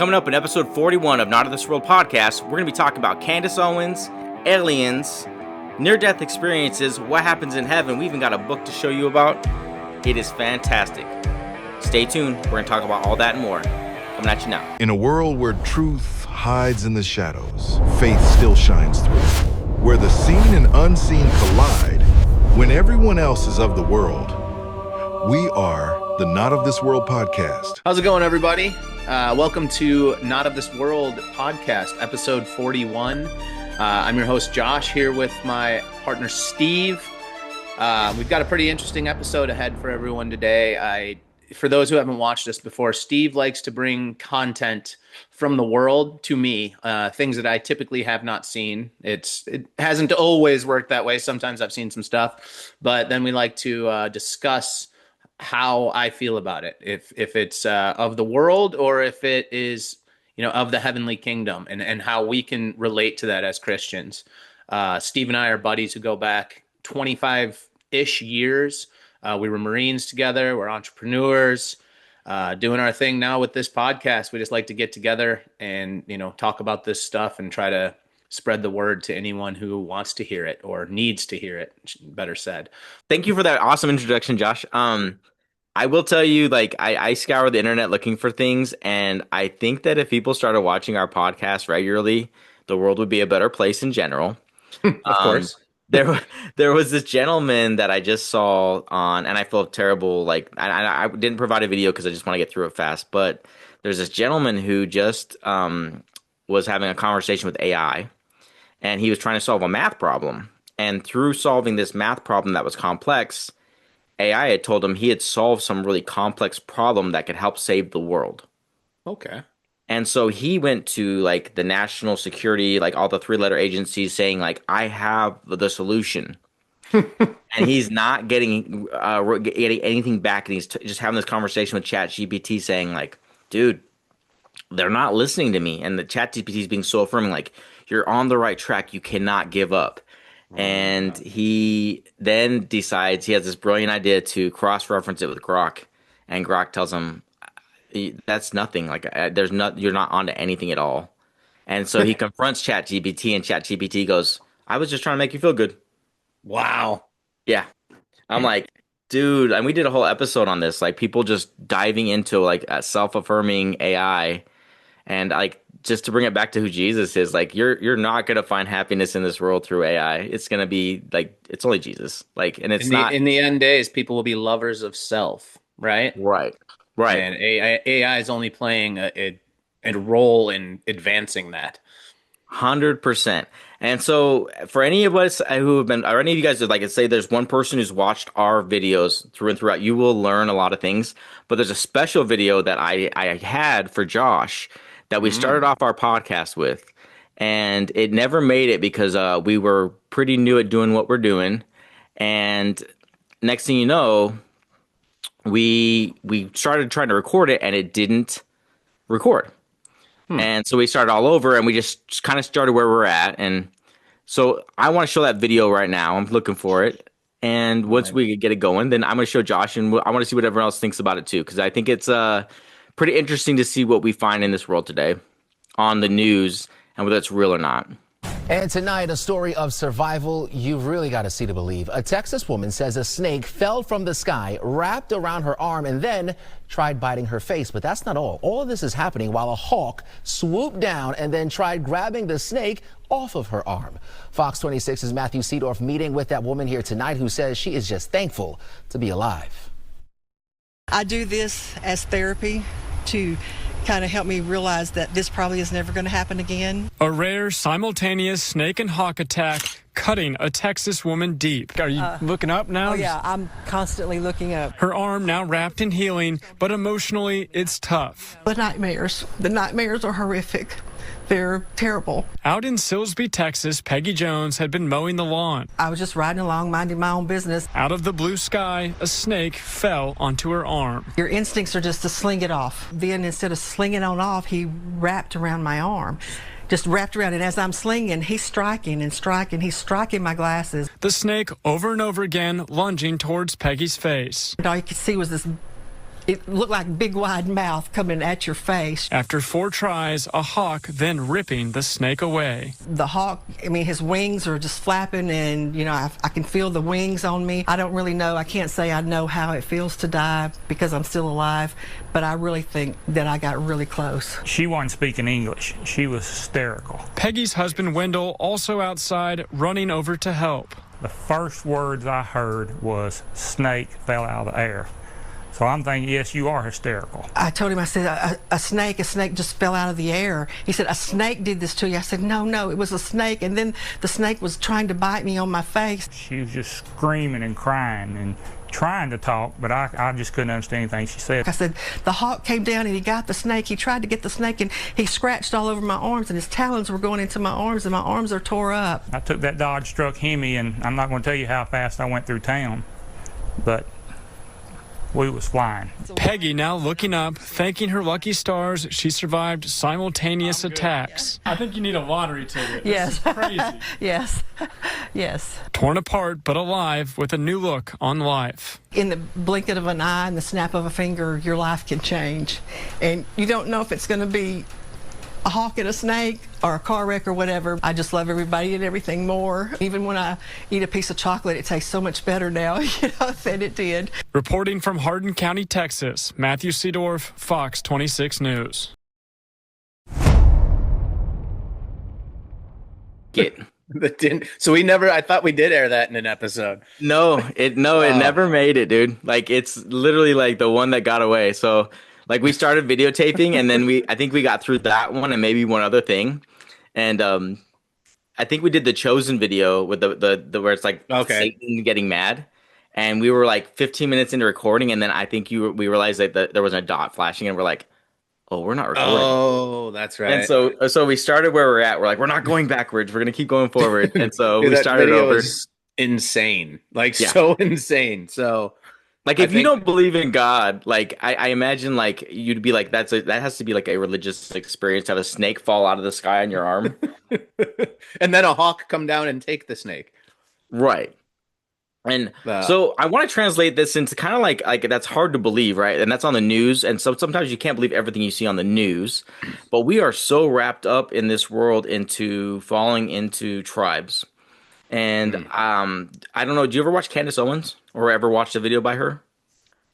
Coming up in episode 41 of Not of This World podcast, we're going to be talking about Candace Owens, aliens, near-death experiences, what happens in heaven. We even got a book to show you about. It is fantastic. Stay tuned. We're going to talk about all that and more. Coming at you now. In a world where truth hides in the shadows, faith still shines through. Where the seen and unseen collide, when everyone else is of the world, we are the Not of This World podcast. How's it going, everybody? Welcome to Not of This World podcast, episode 41. I'm your host, Josh, here with my partner, Steve. We've got a pretty interesting episode ahead for everyone today. For those who haven't watched this before, Steve likes to bring content from the world to me, things that I typically have not seen. It hasn't always worked that way. Sometimes I've seen some stuff, but then we like to discuss how I feel about it, if it's of the world or if it is, of the heavenly kingdom, and how we can relate to that as Christians. Steve and I are buddies who go back 25-ish years. We were Marines together. We're entrepreneurs, doing our thing now with this podcast. We just like to get together and, talk about this stuff and try to spread the word to anyone who wants to hear it or needs to hear it, better said. Thank you for that awesome introduction, Josh. I will tell you, I scour the internet looking for things, and I think that if people started watching our podcast regularly, the world would be a better place in general. Of course. There was this gentleman that I just saw on, and I feel terrible. I didn't provide a video because I just want to get through it fast. But there's this gentleman who just was having a conversation with AI, and he was trying to solve a math problem. And through solving this math problem that was complex, AI had told him he had solved some really complex problem that could help save the world. Okay. And so he went to the national security, all the 3-letter agencies saying I have the solution. And he's not getting anything back. And he's just having this conversation with ChatGPT saying dude, they're not listening to me. And the ChatGPT is being so affirming, you're on the right track. You cannot give up. And he then decides he has this brilliant idea to cross-reference it with Grok. And Grok tells him, that's nothing. You're not onto anything at all. And so he confronts ChatGPT, and ChatGPT goes, I was just trying to make you feel good. Wow. Yeah. I'm like, dude, and we did a whole episode on this, people just diving into a self-affirming AI. And just to bring it back to who Jesus is, you're not going to find happiness in this world through AI. It's going to be it's only Jesus. And it's in the end days, people will be lovers of self, right? Right. And AI is only playing a role in advancing that. 100%. And so for any of us who have been, or any of you guys that say there's one person who's watched our videos through and throughout, you will learn a lot of things. But there's a special video that I had for Josh that we started off our podcast with. And it never made it because we were pretty new at doing what we're doing. And next thing you know, we started trying to record it, and it didn't record. And so we started all over, and we just kind of started where we're at. And so I want to show that video right now. I'm looking for it. And once we get it going, then I'm going to show Josh, and I want to see what everyone else thinks about it too, because I think it's pretty interesting to see what we find in this world today on the news and whether it's real or not. And tonight, a story of survival you really got to see to believe. A Texas woman says a snake fell from the sky, wrapped around her arm, and then tried biting her face. But that's not all. All of this is happening while a hawk swooped down and then tried grabbing the snake off of her arm. Fox 26's Matthew Seedorf meeting with that woman here tonight, who says she is just thankful to be alive. I do this as therapy to kind of help me realize that this probably is never going to happen again. A rare simultaneous snake and hawk attack cutting a Texas woman deep. Are you looking up now? Oh yeah, I'm constantly looking up. Her arm now wrapped in healing, but emotionally it's tough. The nightmares are horrific. They're terrible. Out in Silsbee, Texas, Peggy Jones had been mowing the lawn. I was just riding along, minding my own business. Out of the blue sky, a snake fell onto her arm. Your instincts are just to sling it off. Then instead of slinging on off, he wrapped around my arm. Just wrapped around, and as I'm slinging, he's striking and striking. He's striking my glasses. The snake over and over again lunging towards Peggy's face. And all you could see was this It looked like a big wide mouth coming at your face. After 4 tries, a hawk then ripping the snake away. The hawk, I mean, his wings are just flapping, and I can feel the wings on me. I don't really know. I can't say I know how it feels to die because I'm still alive, but I really think that I got really close. She wasn't speaking English. She was hysterical. Peggy's husband Wendell also outside running over to help. The first words I heard was snake fell out of the air. So I'm thinking, yes, you are hysterical. I told him, I said, a snake just fell out of the air. He said, a snake did this to you. I said, no, it was a snake. And then the snake was trying to bite me on my face. She was just screaming and crying and trying to talk, but I just couldn't understand anything she said. I said, the hawk came down and he got the snake. He tried to get the snake and he scratched all over my arms, and his talons were going into my arms, and my arms are tore up. I took that Dodge truck Hemi, and I'm not going to tell you how fast I went through town, but we was flying. Peggy now looking up, thanking her lucky stars she survived simultaneous attacks. I think you need a lottery ticket. Yes. This is crazy. Yes. Torn apart but alive with a new look on life. In the blinking of an eye and the snap of a finger, your life can change. And you don't know if it's going to be a hawk and a snake or a car wreck or whatever. I just love everybody and everything more. Even when I eat a piece of chocolate, it tastes so much better now, than it did. Reporting from Hardin County, Texas, Matthew Seedorf, Fox 26 News. So I thought we did air that in an episode. It never made it, dude. Like, it's literally like the one that got away. So like, we started videotaping, and then I think we got through that one and maybe one other thing. And I think we did the Chosen video with the where it's like Satan getting mad. And we were like 15 minutes into recording, and then I think we realized that there was a dot flashing, and we're like, oh, we're not recording. Oh, that's right. And so we started where we're at. We're like, we're not going backwards. We're going to keep going forward. And so Dude, we started over. Was insane. Like, so insane. So like, if you don't believe in God, like I imagine like you'd be like, that has to be like a religious experience to have a snake fall out of the sky on your arm. And then a hawk come down and take the snake. Right. And so I want to translate this into kind of like that's hard to believe, right? And that's on the news. And so sometimes you can't believe everything you see on the news. But we are so wrapped up in this world into falling into tribes. And I don't know, do you ever watch Candace Owens or ever watched a video by her?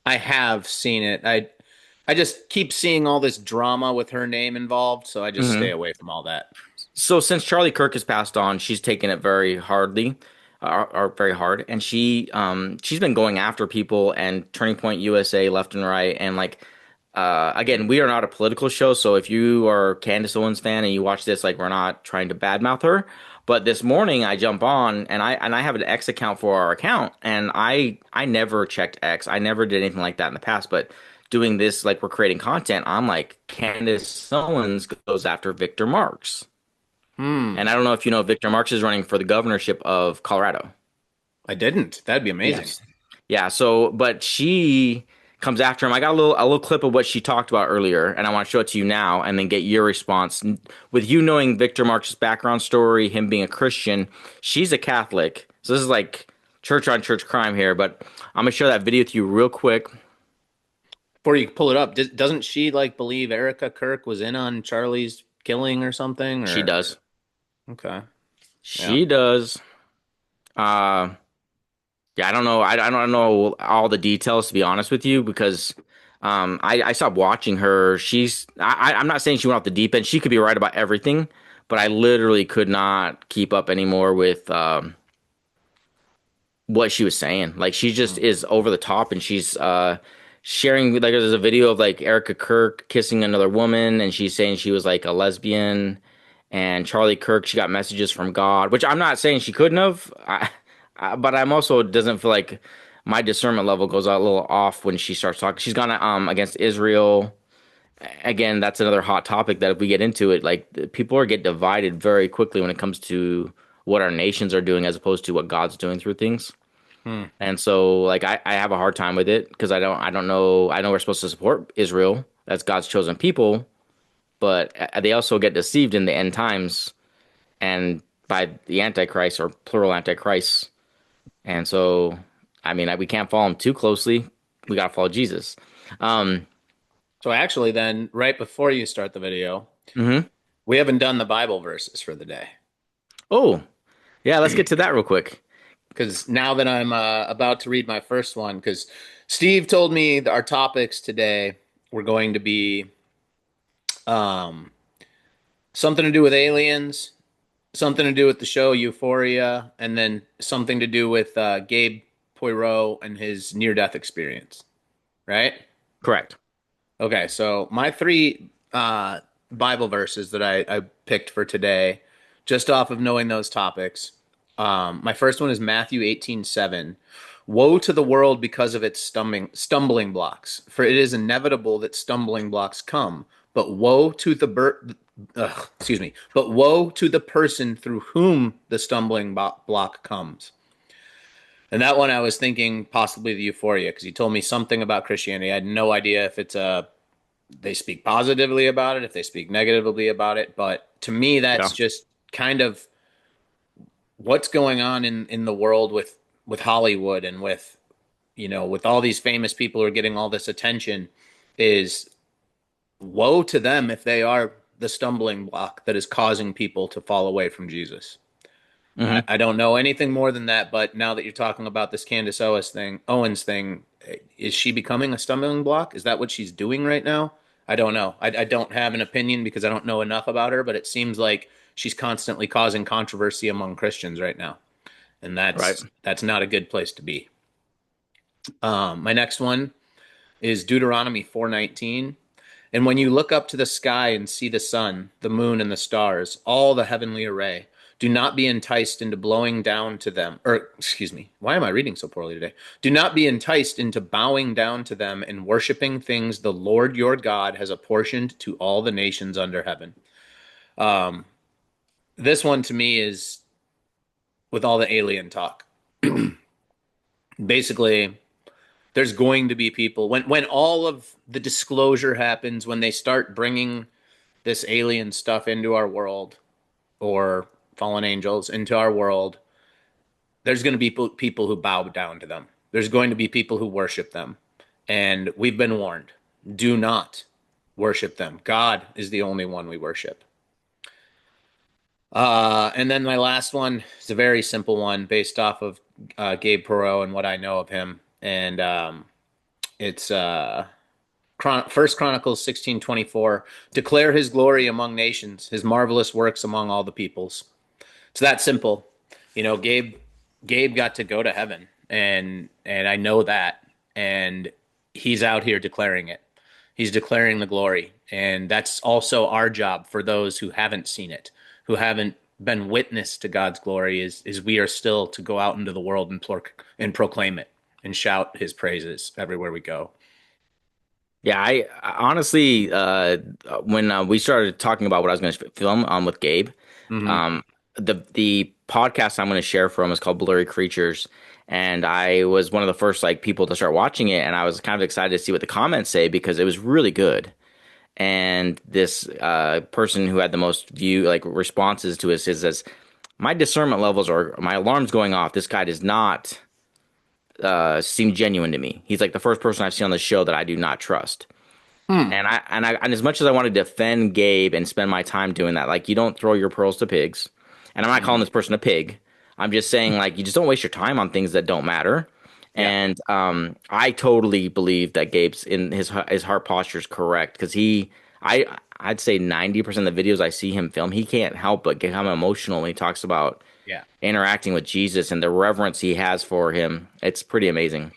I have seen it. I just keep seeing all this drama with her name involved, so I just stay away from all that. So since Charlie Kirk has passed on, she's taken it very hardly. Are very hard, and she's been going after people and Turning Point USA left and right, and like again, we are not a political show, so if you are a Candace Owens fan and you watch this, like, we're not trying to badmouth her. But this morning I jump on and I have an X account for our account, and I never checked X. I never did anything like that in the past, but doing this, like, we're creating content, I'm like, Candace Owens goes after Victor Marx. And I don't know if you know, Victor Marx is running for the governorship of Colorado. I didn't. That'd be amazing. Yes. Yeah. So, but she comes after him. I got a little clip of what she talked about earlier, and I want to show it to you now, and then get your response. With you knowing Victor Marx's background story, him being a Christian, she's a Catholic. So this is like church on church crime here. But I'm gonna share that video with you real quick. Before you pull it up, doesn't she like believe Erica Kirk was in on Charlie's killing or something? Or? She does. Okay. She does. Yeah, I don't know. I don't know all the details, to be honest with you, because I stopped watching her. I'm not saying she went off the deep end. She could be right about everything, but I literally could not keep up anymore with what she was saying. Like, she just is over the top, and she's sharing, like, there's a video of like Erica Kirk kissing another woman, and she's saying she was like a lesbian. And Charlie Kirk, she got messages from God, which I'm not saying she couldn't have, but I'm also doesn't feel like my discernment level goes a little off when she starts talking. She's gone against Israel. Again, that's another hot topic that if we get into it, like, people get divided very quickly when it comes to what our nations are doing as opposed to what God's doing through things. And so, like, I have a hard time with it because I don't know. I know we're supposed to support Israel. That's God's chosen people. But they also get deceived in the end times and by the Antichrist, or plural Antichrist. And so, I mean, we can't follow them too closely. We got to follow Jesus. Um, So actually, then right before you start the video, mhm. we haven't done the Bible verses for the day Oh, yeah, let's get to that real quick. because now that I'm about to read my first one, because Steve told me our topics today were going to be um, something to do with aliens, something to do with the show Euphoria, and then something to do with Gabe Poirot and his near-death experience. Right? Correct. Okay, so my three Bible verses that I picked for today, just off of knowing those topics. My first one is Matthew 18:7. Woe to the world because of its stumbling blocks, for it is inevitable that stumbling blocks come. But woe to the excuse me. But woe to the person through whom the stumbling block comes. And that one I was thinking possibly the Euphoria because he told me something about Christianity. I had no idea if it's a they speak positively about it, if they speak negatively about it. But to me, Yeah. that's just kind of what's going on in the world with Hollywood and with with all these famous people who are getting all this attention is woe to them if they are the stumbling block that is causing people to fall away from Jesus. Hmm. I don't know anything more than that, but now that you're talking about this Candace Owens thing, is she becoming a stumbling block? Is that what she's doing right now? I don't know. I don't have an opinion because I don't know enough about her, but it seems like she's constantly causing controversy among Christians right now, and Right. that's not a good place to be. My next one is Deuteronomy 4:19. And when you look up to the sky and see the sun, the moon, and the stars, all the heavenly array, do not be enticed into blowing down to them. Or, excuse me, why am I reading so poorly today? Do not be enticed into bowing down to them and worshiping things the Lord your God has apportioned to all the nations under heaven. Um, this one to me is with all the alien talk. Basically, there's going to be people when all of the disclosure happens, when they start bringing this alien stuff into our world or fallen angels into our world, there's going to be people who bow down to them. There's going to be people who worship them. And we've been warned, do not worship them. God is the only one we worship. And then my last one is a very simple one based off of Gabe Poirot and what I know of him. And it's First Chronicles 16:24. Declare his glory among nations, his marvelous works among all the peoples. It's that simple. Gabe got to go to heaven, and I know that, and he's out here declaring it. He's declaring the glory, and that's also our job for those who haven't seen it, who haven't been witness to God's glory. Is we are still to go out into the world and proclaim it and shout His praises everywhere we go. Yeah, I honestly, when we started talking about what I was going to film with Gabe, Hmm. um, the podcast I'm going to share from is called Blurry Creatures, and I was one of the first like people to start watching it, and I was kind of excited to see what the comments say because it was really good. And this person who had the most responses to it says, my discernment levels are my alarms going off. This guy does not seem genuine to me. He's like the first person I've seen on the show that I do not trust. And as much as I want to defend Gabe and spend my time doing that, like you don't throw your pearls to pigs. And I'm not calling this person a pig. I'm just saying like you just don't waste your time on things that don't matter. Yeah. And I totally believe that Gabe's in his heart posture is correct because I'd say 90% of the videos I see him film, he can't help but become emotional when he talks about Yeah. interacting with Jesus and the reverence he has for him. It's pretty amazing.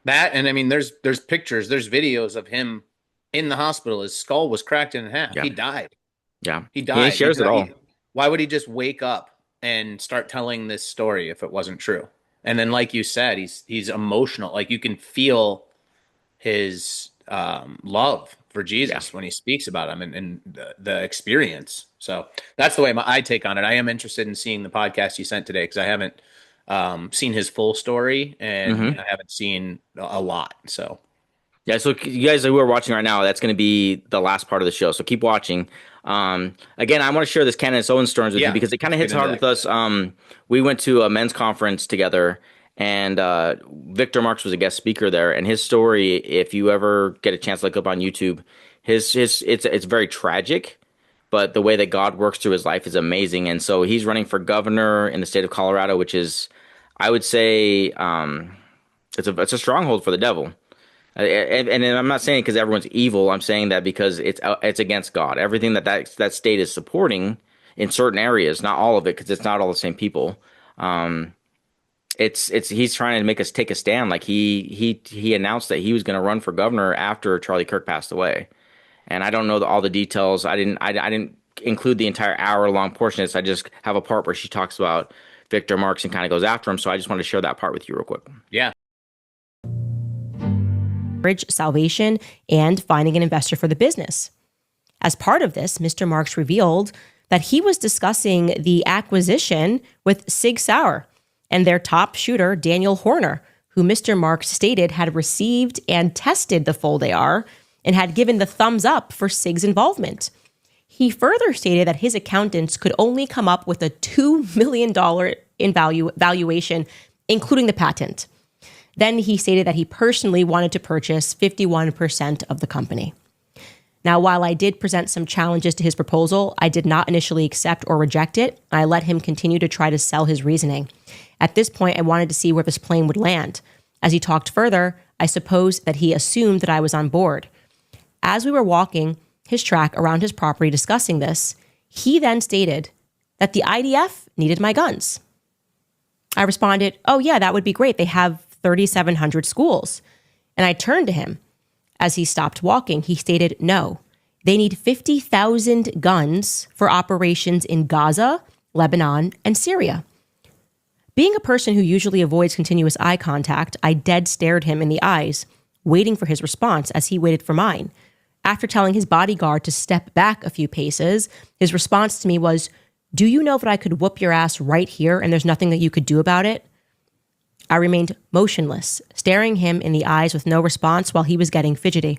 That, and I mean, there's pictures, there's videos of him in the hospital. His skull was cracked in half. Yeah. He died. Yeah. He He died. shares it all. Why would he just wake up and start telling this story if it wasn't true? And then, like you said, he's emotional. Like you can feel his love for Jesus when he speaks about him and the experience. So that's the way I take on it. I am interested in seeing the podcast you sent today because I haven't seen his full story and I haven't seen a lot. So Yeah, so you guys who are watching right now, that's going to be the last part of the show. So keep watching. Again, I want to share this Candace Owens stories with you because it kind of Let's hits get into hard with us. We went to a men's conference together, And Victor Marx was a guest speaker there, and his story, if you ever get a chance to look up on YouTube, his it's very tragic, but the way that God works through his life is amazing. And so he's running for governor in the state of Colorado, which is, I would say, it's a stronghold for the devil. And I'm not saying because everyone's evil. I'm saying that because it's against God. Everything that state is supporting in certain areas, not all of it, because it's not all the same people. It's he's trying to make us take a stand. Like he announced that he was going to run for governor after Charlie Kirk passed away, and I don't know all the details. I didn't include the entire hour-long portion of this. I just have a part where she talks about Victor Marx and kind of goes after him. So I just want to share that part with you real quick. Yeah. Salvation and finding an investor for the business. As part of this, Mr. Marx revealed that he was discussing the acquisition with Sig Sauer and their top shooter, Daniel Horner, who Mr. Marx stated had received and tested the Fold AR and had given the thumbs up for Sig's involvement. He further stated that his accountants could only come up with a $2 million valuation, including the patent. Then he stated that he personally wanted to purchase 51% of the company. Now, while I did present some challenges to his proposal, I did not initially accept or reject it. I let him continue to try to sell his reasoning. At this point, I wanted to see where this plane would land. As he talked further, I suppose that he assumed that I was on board. As we were walking his track around his property discussing this, he then stated that the IDF needed my guns. I responded, "Oh yeah, that would be great. They have 3,700 schools." And I turned to him. As he stopped walking, he stated, "No, they need 50,000 guns for operations in Gaza, Lebanon, and Syria." Being a person who usually avoids continuous eye contact, I dead stared him in the eyes, waiting for his response as he waited for mine. After telling his bodyguard to step back a few paces, his response to me was, "Do you know that I could whoop your ass right here and there's nothing that you could do about it?" I remained motionless, staring him in the eyes with no response while he was getting fidgety.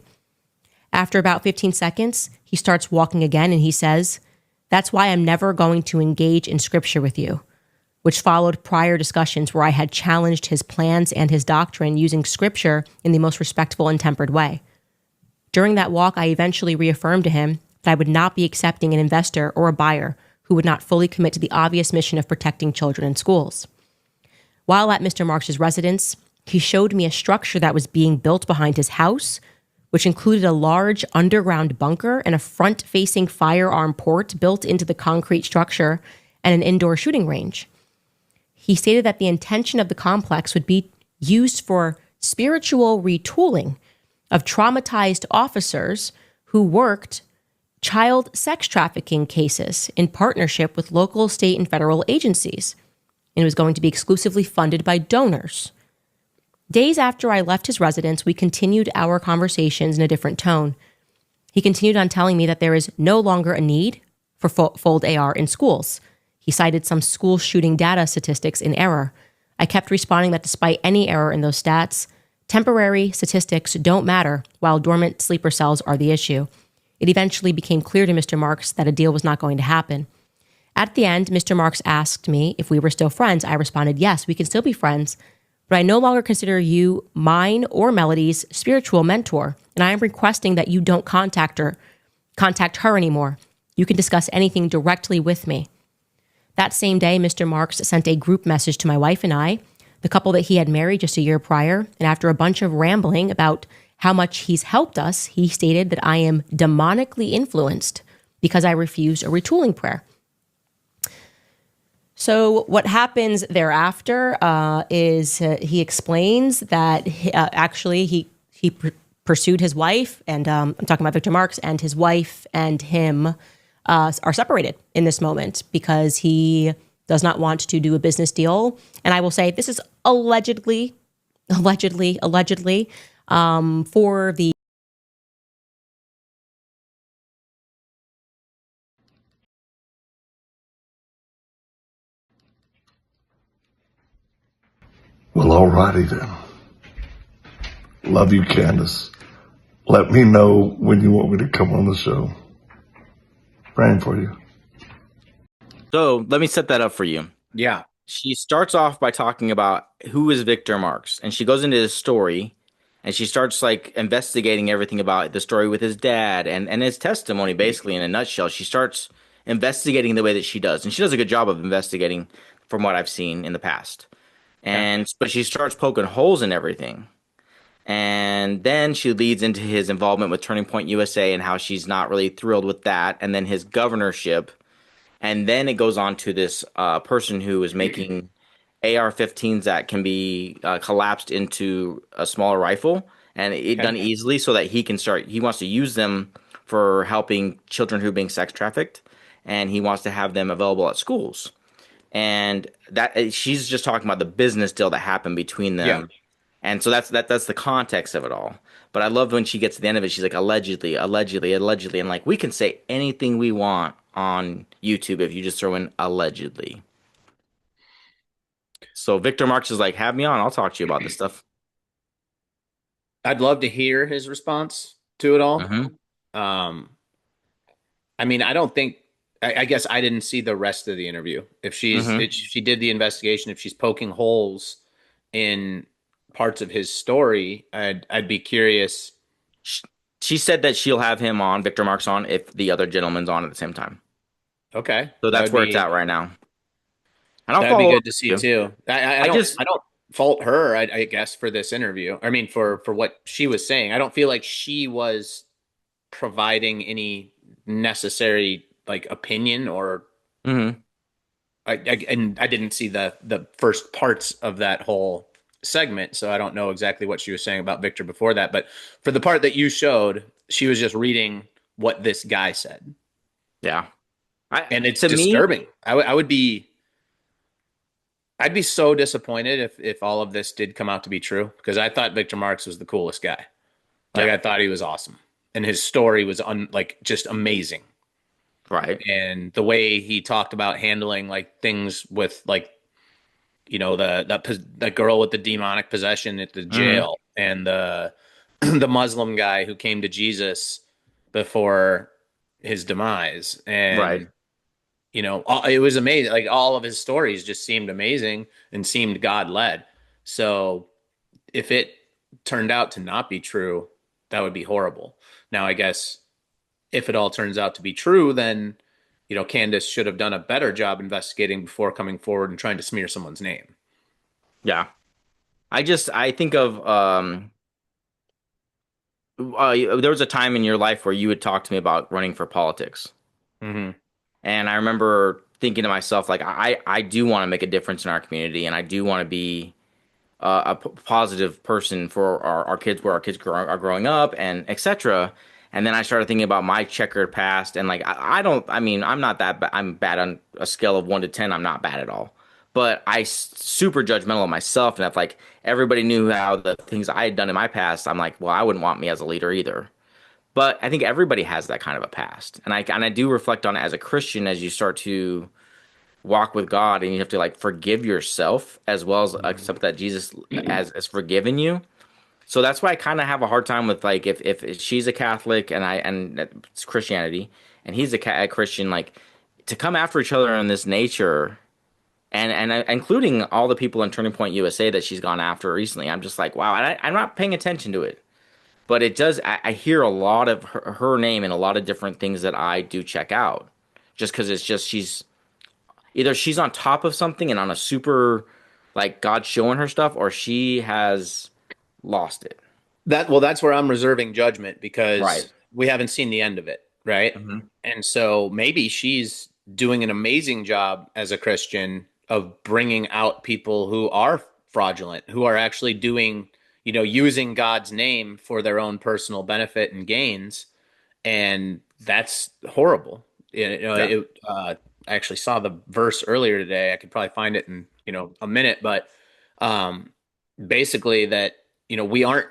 After about 15 seconds, he starts walking again and he says, "That's why I'm never going to engage in scripture with you," which followed prior discussions where I had challenged his plans and his doctrine using scripture in the most respectful and tempered way. During that walk, I eventually reaffirmed to him that I would not be accepting an investor or a buyer who would not fully commit to the obvious mission of protecting children in schools. While at Mr. Marx's residence, he showed me a structure that was being built behind his house, which included a large underground bunker and a front-facing firearm port built into the concrete structure and an indoor shooting range. He stated that the intention of the complex would be used for spiritual retooling of traumatized officers who worked child sex trafficking cases in partnership with local, state, and federal agencies. And it was going to be exclusively funded by donors. Days after I left his residence, we continued our conversations in a different tone. He continued on telling me that there is no longer a need for Fold AR in schools. He cited some school shooting data statistics in error. I kept responding that despite any error in those stats, temporary statistics don't matter, while dormant sleeper cells are the issue. It eventually became clear to Mr. Marx that a deal was not going to happen. At the end, Mr. Marx asked me if we were still friends. I responded, "Yes, we can still be friends, but I no longer consider you mine or Melody's spiritual mentor, and I am requesting that you don't contact her anymore. You can discuss anything directly with me." That same day, Mr. Marx sent a group message to my wife and I, the couple that he had married just a year prior, and after a bunch of rambling about how much he's helped us, he stated that I am demonically influenced because I refused a retooling prayer. So what happens thereafter is he explains that he pursued his wife, and I'm talking about Victor Marx, and his wife and him are separated in this moment because he does not want to do a business deal. And I will say this is allegedly for the Well, alrighty then. Love you, Candace. Let me know when you want me to come on the show. Praying for you. So let me set that up for you. Yeah. she starts off by talking about who is Victor Marx, and she goes into his story, and she starts like investigating everything about the story with his dad and his testimony, basically in a nutshell. She starts investigating the way that she does, and she does a good job of investigating from what I've seen in the past. Okay. And but she starts poking holes in everything. And then she leads into his involvement with Turning Point USA and how she's not really thrilled with that, and then his governorship. And then it goes on to this person who is making AR-15s that can be collapsed into a smaller rifle and it Okay. done easily so that he can start. He wants to use them for helping children who are being sex trafficked, and he wants to have them available at schools. And that she's just talking about the business deal that happened between Yeah. them, and so that's the context of it all. But I love when she gets to the end of it, she's like, allegedly, allegedly, allegedly. And like, we can say anything we want on YouTube if you just throw in allegedly. So Victor Marx is like, have me on. I'll talk to you about this stuff. I'd love to hear his response to it all. Hmm. Um, I mean, I don't think. I guess I didn't see the rest of the interview. If she did the investigation, if she's poking holes in parts of his story, I'd be curious. She, she said that she'll have him on, Victor Marx on, if the other gentleman's on at the same time. Okay, So that that's would where it's be at right now. And I'll that'd be follow up good to with see you. too. I just, I don't fault her. I guess for this interview. I mean, for what she was saying, I don't feel like she was providing any necessary like opinion or mhm. and I didn't see the first parts of that whole segment, so I don't know exactly what she was saying about Victor before that. But for the part that you showed, she was just reading what this guy said, Yeah. and it's To me, disturbing. I would be, I'd be so disappointed if all of this did come out to be true because I thought Victor Marx was the coolest guy. Like yeah, I thought he was awesome, and his story was like just amazing. right. And the way he talked about handling like things with like the girl with the demonic possession at the Hmm. jail and the the Muslim guy who came to Jesus before his demise Right. and it was amazing, like all of his stories just seemed amazing and seemed God led. So if it turned out to not be true, that would be horrible. Now I guess if it all turns out to be true, then Candace should have done a better job investigating before coming forward and trying to smear someone's name. Yeah. I think of there was a time in your life where you would talk to me about running for politics. Hmm. And I remember thinking to myself, like, I do want to make a difference in our community, and I do want to be positive person for our kids, where our kids are growing up, and etc. And then I started thinking about my checkered past, and like, I don't, I mean, I'm not that bad. I'm bad on a scale of 1 to 10. I'm not bad at all. But super judgmental of myself, and if like everybody knew how the things I had done in my past, I'm like, well, I wouldn't want me as a leader either. But I think everybody has that kind of a past, and I do reflect on it as a Christian as you start to walk with God, and you have to like forgive yourself as well as accept that Jesus has forgiven you. So that's why I kind of have a hard time with like if she's a Catholic and it's Christianity and he's a Christian, like to come after each other in this nature, and including all the people in Turning Point USA that she's gone after recently. I'm just like, wow, and I'm not paying attention to it. But it does. I hear a lot of her name and a lot of different things that I do check out, just because it's just she's on top of something and on a super, like God showing her stuff, or she has lost it. That's where I'm reserving judgment Right. because we haven't seen the end of it, right? Hmm. And so maybe she's doing an amazing job as a Christian of bringing out people who are fraudulent, who are actually doing, using God's name for their own personal benefit and gains, and that's horrible. Yeah. I actually saw the verse earlier today. I could probably find it in a minute, but um, basically that we aren't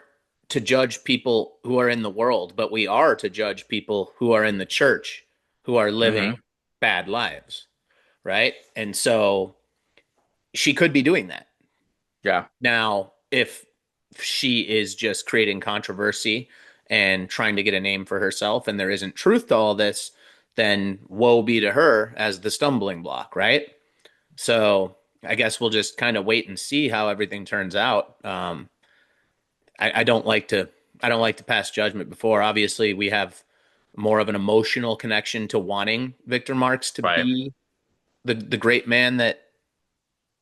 to judge people who are in the world, but we are to judge people who are in the church who are living Hmm. bad lives, right? And so she could be doing that. Yeah. Now, if she is just creating controversy and trying to get a name for herself and there isn't truth to all this, then woe be to her as the stumbling block, right? So I guess we'll just kind of wait and see how everything turns out. I don't like to pass judgment before. Obviously, we have more of an emotional connection to wanting Victor Marx to Right. be the great man that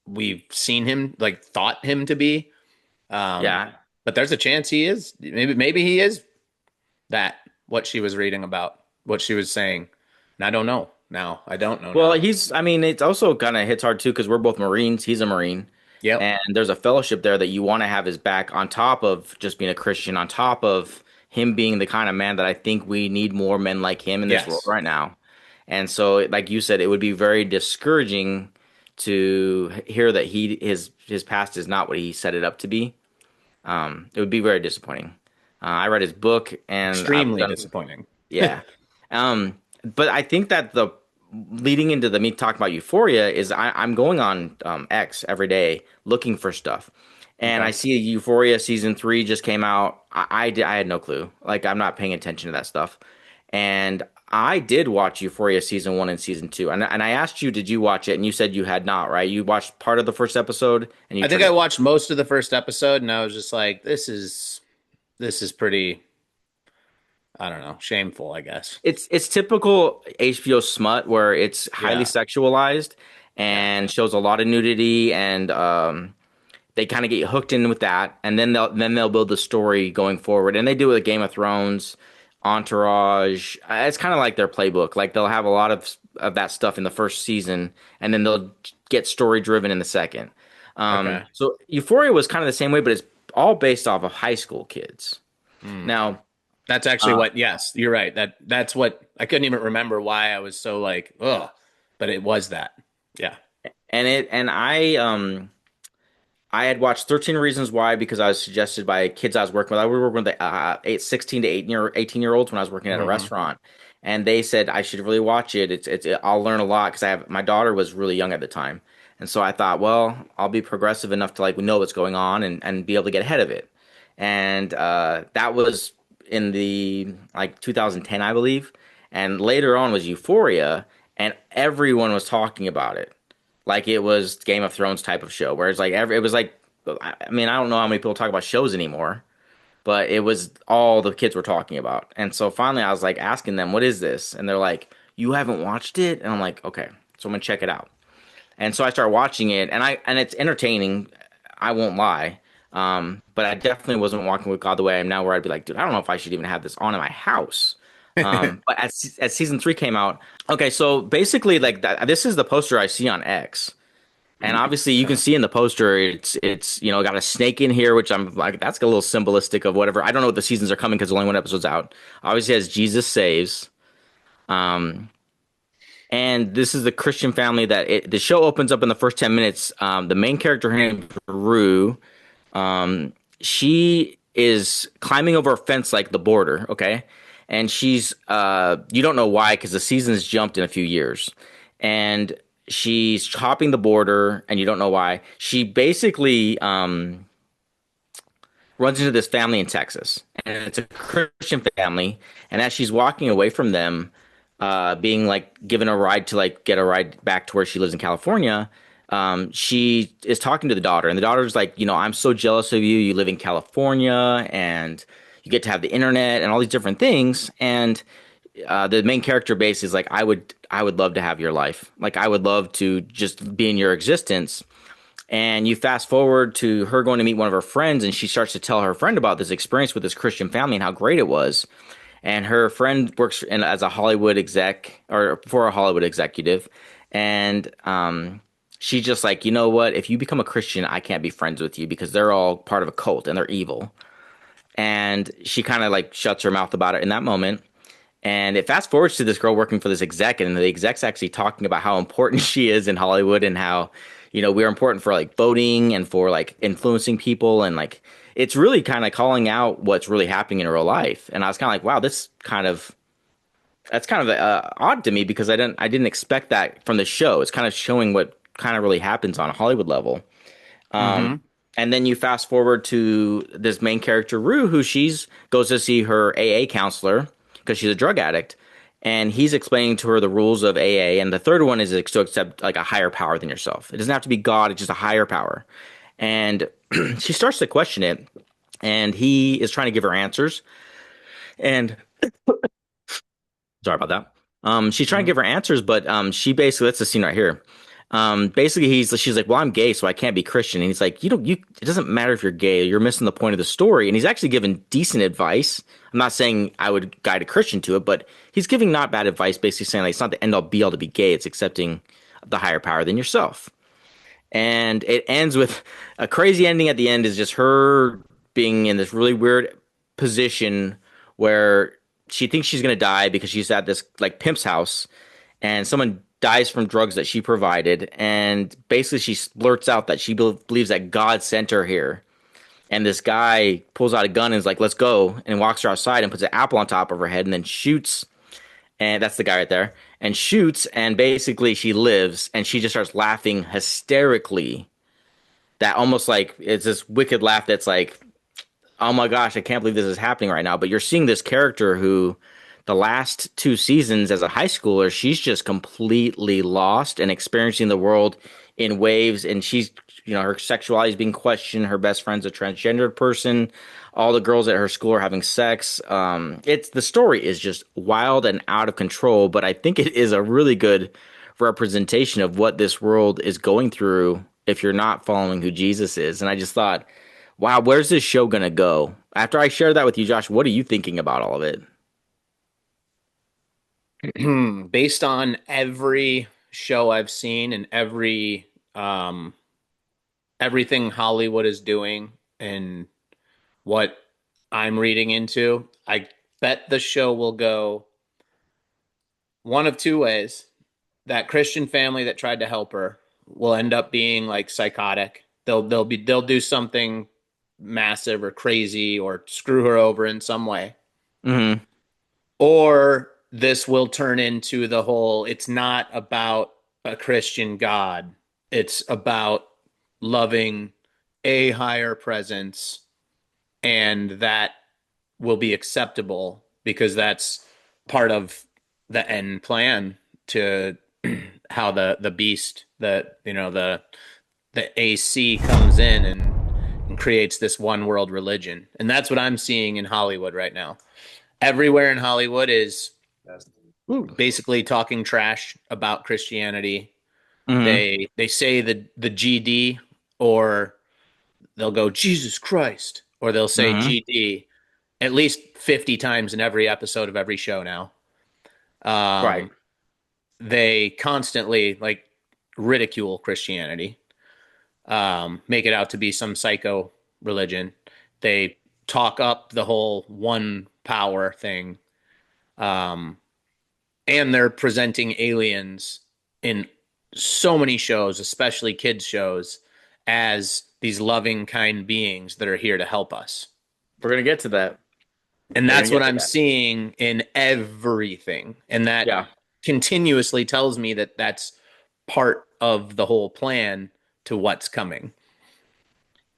we've seen him, like thought him to be. Yeah. But there's a chance he is. Maybe he is that, what she was reading about, what she was saying. And I don't know now. I don't know Well, now. I mean, it's also kind of hits hard too because we're both Marines. He's a Marine. Yep. And there's a fellowship there that you want to have his back on top of just being a Christian, on top of him being the kind of man that I think we need more men like him in this world Yes. right now. And so, like you said, it would be very discouraging to hear that his past is not what he set it up to be. It would be very disappointing. I read his book and I've Extremely done, disappointing. yeah. But I think that the leading into the me talking about Euphoria is I'm going on X every day looking for stuff, and Okay. I see Euphoria season 3 just came out. I had no clue. Like I'm not paying attention to that stuff, and I did watch Euphoria season 1 and season 2, and I asked you, did you watch it? And you said you had not, right? You watched part of the first episode, and you I think turned I it. watched most of the first episode, and I was just like, this is pretty, I don't know, shameful, I guess. It's typical HBO smut where it's highly Yeah. sexualized Yeah. and shows a lot of nudity and they kind of get hooked in with that, and then they'll build the story going forward, and they do it with Game of Thrones, Entourage. It's kind of like their playbook. Like they'll have a lot of that stuff in the first season, and then they'll get story driven in the second. Okay. So Euphoria was kind of the same way, but it's all based off of high school kids. Hmm. Now, That's actually yes, you're right. That's what I couldn't even remember why I was so like, ugh, but it was that. Yeah. and I had watched 13 Reasons Why because I was suggested by kids I was working with. I was working with the 16 to 18-year-olds when I was working at a Mhm. restaurant, and they said I should really watch it. I'll learn a lot because my daughter was really young at the time, and so I thought, well, I'll be progressive enough to like know what's going on and be able to get ahead of it. And that was in the like 2010, I believe, and later on was Euphoria, and everyone was talking about it like it was Game of Thrones type of show, where it's like it was like, I mean, I don't know how many people talk about shows anymore, but it was all the kids were talking about. And so finally I was like asking them, what is this? And they're like, you haven't watched it? And I'm like, okay, so I'm gonna check it out. And so I started watching it, and it's entertaining, I won't lie. But I definitely wasn't walking with God the way I am now, where I'd be like, dude, I don't know if I should even have this on in my house. But as season 3 came out, okay, so basically, like this is the poster I see on X, and obviously you can see in the poster it's got a snake in here, which I'm like that's a little symbolistic of whatever. I don't know what the seasons are coming because only one episode's out. Obviously, it has Jesus saves, and this is the Christian family the show opens up in the first 10 minutes. The main character, her name is Rue. She is climbing over a fence like the border, okay? And she's you don't know why because the season's jumped in a few years. And she's hopping the border and you don't know why. She basically runs into this family in Texas. And it's a Christian family, and as she's walking away from them, being like given a ride to like get a ride back to where she lives in California, she is talking to the daughter, and the daughter's like, I'm so jealous of you. You live in California, and you get to have the internet and all these different things. And the main character base is like, I would love to have your life. Like, I would love to just be in your existence. And you fast forward to her going to meet one of her friends, and she starts to tell her friend about this experience with this Christian family and how great it was. And her friend works as a Hollywood exec, or for a Hollywood executive, and she's just like, you know what? If you become a Christian, I can't be friends with you because they're all part of a cult and they're evil. And she kind of like shuts her mouth about it in that moment. And it fast forwards to this girl working for this exec, and the exec's actually talking about how important she is in Hollywood and how, we're important for like voting and for like influencing people, and like it's really kind of calling out what's really happening in real life. And I was kind of like, wow, that's kind of odd to me because I didn't expect that from the show. It's kind of showing what kind of really happens on a Hollywood level. Mm-hmm. And then you fast forward to this main character, Rue, who goes to see her AA counselor because she's a drug addict. and he's explaining to her the rules of AA. And the third one is to accept like a higher power than yourself. It doesn't have to be God; it's just a higher power. And she starts to question it, and he is trying to give her answers. And sorry about that. She's trying to give her answers, but she basically, that's the scene right here. Basically, she's like, well, I'm gay, so I can't be Christian. And he's like, it doesn't matter if you're gay, you're missing the point of the story. And he's actually given decent advice. I'm not saying I would guide a Christian to it, but he's giving not bad advice, basically saying like it's not the end all be all to be gay. It's accepting the higher power than yourself. And it ends with a crazy ending at the end is just her being in this really weird position where she thinks she's going to die because she's at this like pimp's house and someone dies from drugs that she provided. And basically she blurts out that she believes that God sent her here. And this guy pulls out a gun and is like, let's go, and walks her outside and puts an apple on top of her head and then shoots. And that's the guy right there, and shoots. And basically she lives, and she just starts laughing hysterically. That almost like it's this wicked laugh that's like, oh my gosh, I can't believe this is happening right now. But you're seeing this character who the last two seasons as a high schooler, she's just completely lost and experiencing the world in waves. And she's, her sexuality is being questioned. Her best friend's a transgendered person. All the girls at her school are having sex. The story is just wild and out of control, but I think it is a really good representation of what this world is going through if you're not following who Jesus is. And I just thought, wow, where's this show going to go? After I shared that with you, Josh, what are you thinking about all of it? Based on every show I've seen and everything Hollywood is doing and what I'm reading into, I bet the show will go one of two ways. That Christian family that tried to help her will end up being like psychotic. They'll do something massive or crazy or screw her over in some way. Mm-hmm. Or this will turn into the whole, it's not about a Christian God. It's about loving a higher presence, and that will be acceptable because that's part of the end plan to how the beast, the AC comes in and creates this one world religion. And that's what I'm seeing in Hollywood right now. Everywhere in Hollywood is basically talking trash about Christianity. Mm-hmm. They say the GD, or they'll go Jesus Christ, or they'll say Mm-hmm. GD at least 50 times in every episode of every show now. Right. They constantly like ridicule Christianity, make it out to be some psycho religion. They talk up the whole one power thing. And they're presenting aliens in so many shows, especially kids shows, as these loving, kind beings that are here to help us. We're going to get to that. And that's what I'm seeing in everything. And that continuously tells me that that's part of the whole plan to what's coming.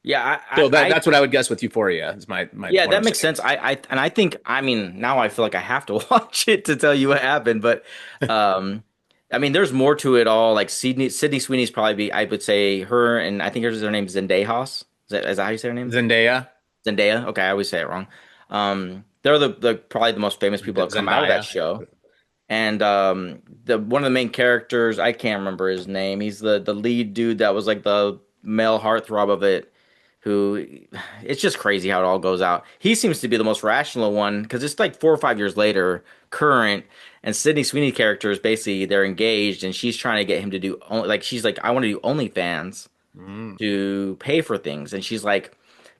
Yeah, that's what I would guess with Euphoria. Is my yeah, that makes sense. I think, I mean, now I feel like I have to watch it to tell you what happened, but I mean, there's more to it all. Like Sydney Sweeney's probably I would say her, and I think her name is Zendaya. Is that how you say her name? Zendaya. Zendaya. Okay, I always say it wrong. They're the probably the most famous people that come out of that show. And one of the main characters, I can't remember his name. He's the lead dude that was like the male heartthrob of it. Who, it's just crazy how it all goes out. He seems to be the most rational one because it's like 4 or 5 years later, current, and Sydney Sweeney character is basically they're engaged and she's trying to get him to do she's like, I want to do OnlyFans to pay for things, and she's like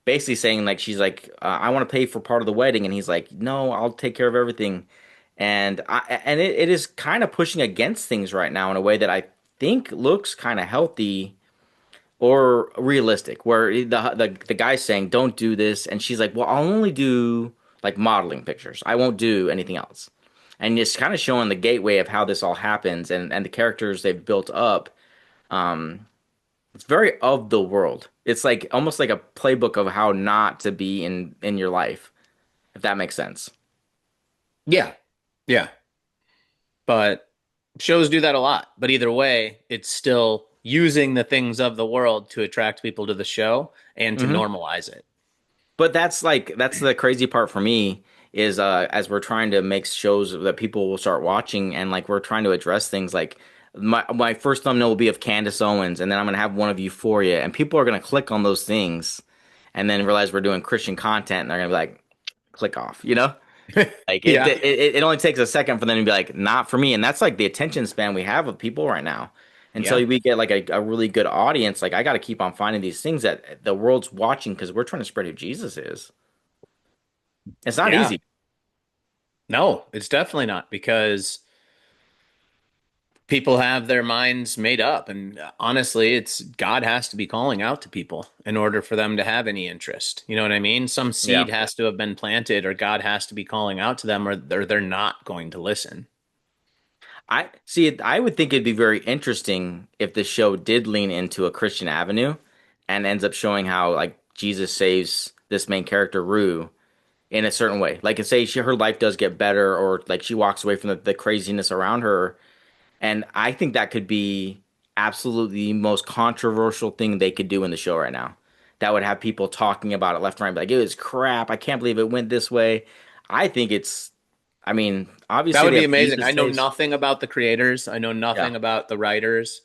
basically saying like she's like I want to pay for part of the wedding, and he's like, no, I'll take care of everything, and it is kind of pushing against things right now in a way that I think looks kind of healthy or realistic, where the guy's saying don't do this, and she's like, well, I'll only do like modeling pictures, I won't do anything else. And it's kind of showing the gateway of how this all happens, and the characters they've built up. It's very of the world. It's like almost like a playbook of how not to be in your life, if that makes sense. Yeah. But shows do that a lot. But either way, it's still using the things of the world to attract people to the show and to normalize it. But that's the crazy part for me is as we're trying to make shows that people will start watching, and like we're trying to address things like my first thumbnail will be of Candace Owens, and then I'm gonna have one of Euphoria, and people are gonna click on those things and then realize we're doing Christian content, and they're gonna be like, click off, you know? Like Yeah. it only takes a second for them to be like, not for me. And that's like the attention span we have of people right now. Until Yeah. we get like a really good audience, like I got to keep on finding these things that the world's watching because we're trying to spread who Jesus is. It's not Yeah. easy. No, it's definitely not, because people have their minds made up, and honestly, it's God has to be calling out to people in order for them to have any interest. You know what I mean? Some seed Yeah. has to have been planted, or God has to be calling out to them, or they're not going to listen. I see. I would think it'd be very interesting if the show did lean into a Christian avenue and ends up showing how like Jesus saves this main character Rue in a certain way. Like, say her life does get better, or like she walks away from the craziness around her. And I think that could be absolutely the most controversial thing they could do in the show right now. That would have people talking about it left and right, like it was crap. I can't believe it went this way. I think it's. I mean, obviously That would they be have amazing. Jesus I know saves- nothing about the creators. I know nothing Yeah. about the writers.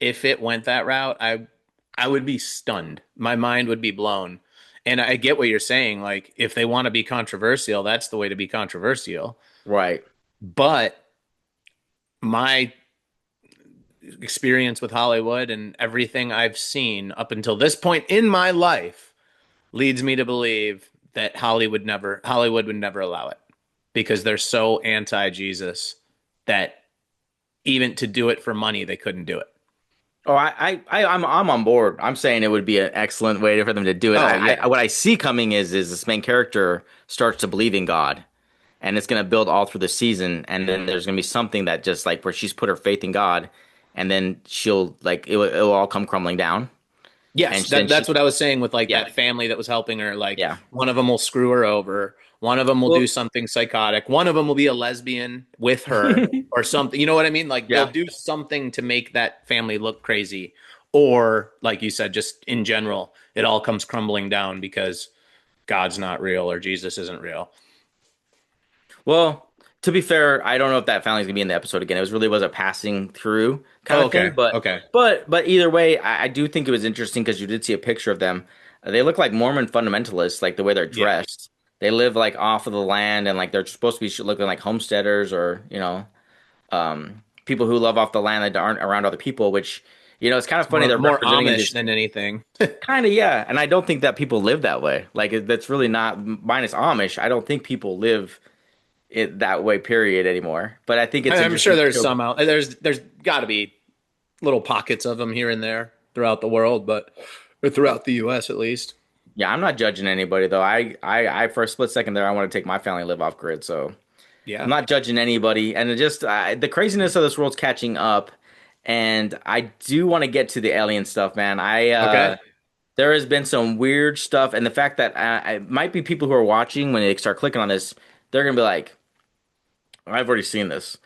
If it went that route, I would be stunned. My mind would be blown. And I get what you're saying. Like, if they want to be controversial, that's the way to be controversial. Right. But my experience with Hollywood and everything I've seen up until this point in my life leads me to believe that Hollywood would never allow it, because they're so anti-Jesus that even to do it for money, they couldn't do it. Oh, I'm on board. I'm saying it would be an excellent way for them to do it. Oh, yeah. What I see coming is this main character starts to believe in God, and it's going to build all through the season, and then there's going to be something that just like where she's put her faith in God, and then she'll like it'll all come crumbling down. Yes, And that's what I was saying with like Yeah. that family that was helping her. Like, Yeah. one of them will screw her over. One of them will do something psychotic. One of them will be a lesbian with her or something. You know what I mean? Like, Yeah. they'll do something to make that family look crazy. Or, like you said, just in general, it all comes crumbling down because God's not real or Jesus isn't real. Well, to be fair, I don't know if that family's gonna be in the episode again. It was a passing through kind of Okay, thing, but okay. but either way, I do think it was interesting because you did see a picture of them. They look like Mormon fundamentalists, like the way they're Yeah. dressed. They live like off of the land, and like they're supposed to be looking like homesteaders, or people who live off the land that aren't around other people. Which it's kind of funny. They're More representing Amish this than anything. kind of, yeah. And I don't think that people live that way. Like that's really not minus Amish. I don't think people live it that way, period, anymore. But I think it's. I'm sure interesting there's to- some out. There's got to be little pockets of them here and there throughout the world, or throughout the U.S. at least. Yeah, I'm not judging anybody though. I for a split second there, I want to take my family and live off grid. So Yeah, I'm not judging anybody. And it just the craziness of this world's catching up. And I do want to get to the alien stuff, man. Okay. There has been some weird stuff, and the fact that it might be people who are watching when they start clicking on this, they're gonna be like, "I've already seen this."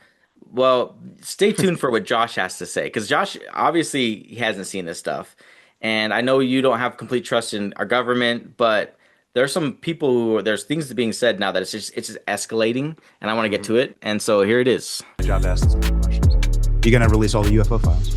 Well, stay tuned for what Josh has to say, because Josh obviously he hasn't seen this stuff, and I know you don't have complete trust in our government, but there's some people there's things being said now that it's just escalating, and I want to get to it, and so here it is. My job to ask this many questions. You gonna release all the UFO files?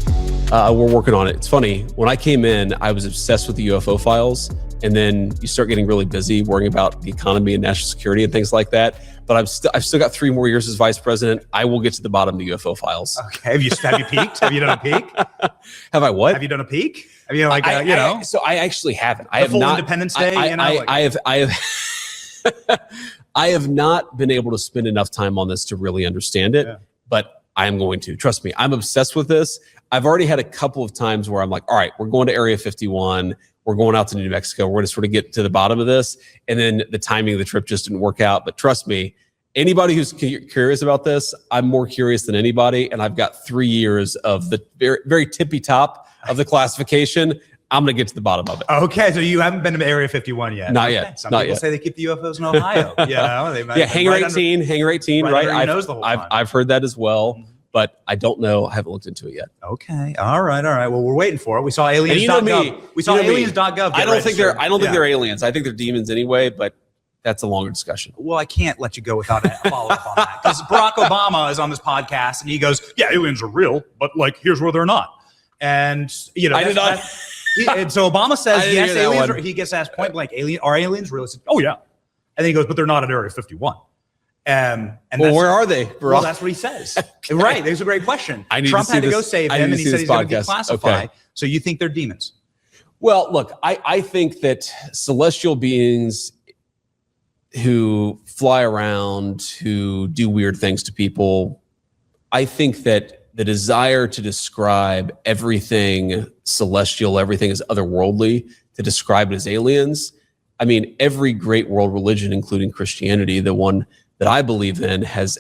We're working on it. It's funny. When I came in, I was obsessed with the UFO files. And then you start getting really busy worrying about the economy and national security and things like that. But I've still got 3 more years as vice president. I will get to the bottom of the UFO files. Okay. Have you peeked? Have you done a peek? Have I what? Have you done a peek? Have you So I actually haven't. I the have full not. Independence Day. I have not been able to spend enough time on this to really understand it. Yeah. But I am going to. Trust me. I'm obsessed with this. I've already had a couple of times where I'm like, all right, we're going to Area 51. We're going out to New Mexico. We're going to sort of get to the bottom of this. And then the timing of the trip just didn't work out. But trust me, anybody who's curious about this, I'm more curious than anybody. And I've got 3 years of the very, very tippy top of the classification. I'm going to get to the bottom of it. Okay, so you haven't been to Area 51 yet? Not Okay. yet. Some Not people yet. say they keep the UFOs in Ohio. They might, Yeah, Hangar 18, Hangar 18, right? Under your nose the whole time. I've heard that as well, but I don't know. I haven't looked into it yet. Okay, all right. Well, we're waiting for it. We saw And aliens.gov. We saw aliens.gov. I don't think they're aliens. I think they're demons anyway, but that's a longer discussion. Well, I can't let you go without a follow-up on that, because Barack Obama is on this podcast and he goes, "Yeah, aliens are real, but like, here's where they're not." And I did not. And so Obama says, didn't "Yes, hear that aliens." one. He gets asked point blank, "Are aliens real?" He said, "Oh yeah," and then he goes, "But they're not at Area 51." And Well, where are they, bro? Well, that's what he says. Right. There's a great question. Trump had to go save him, and he said he's going to declassify. Okay. So you think they're demons? Well, look, I think that celestial beings who fly around, who do weird things to people, I think that the desire to describe everything celestial, everything as otherworldly, to describe it as aliens. I mean, every great world religion, including Christianity, the one that I believe in, has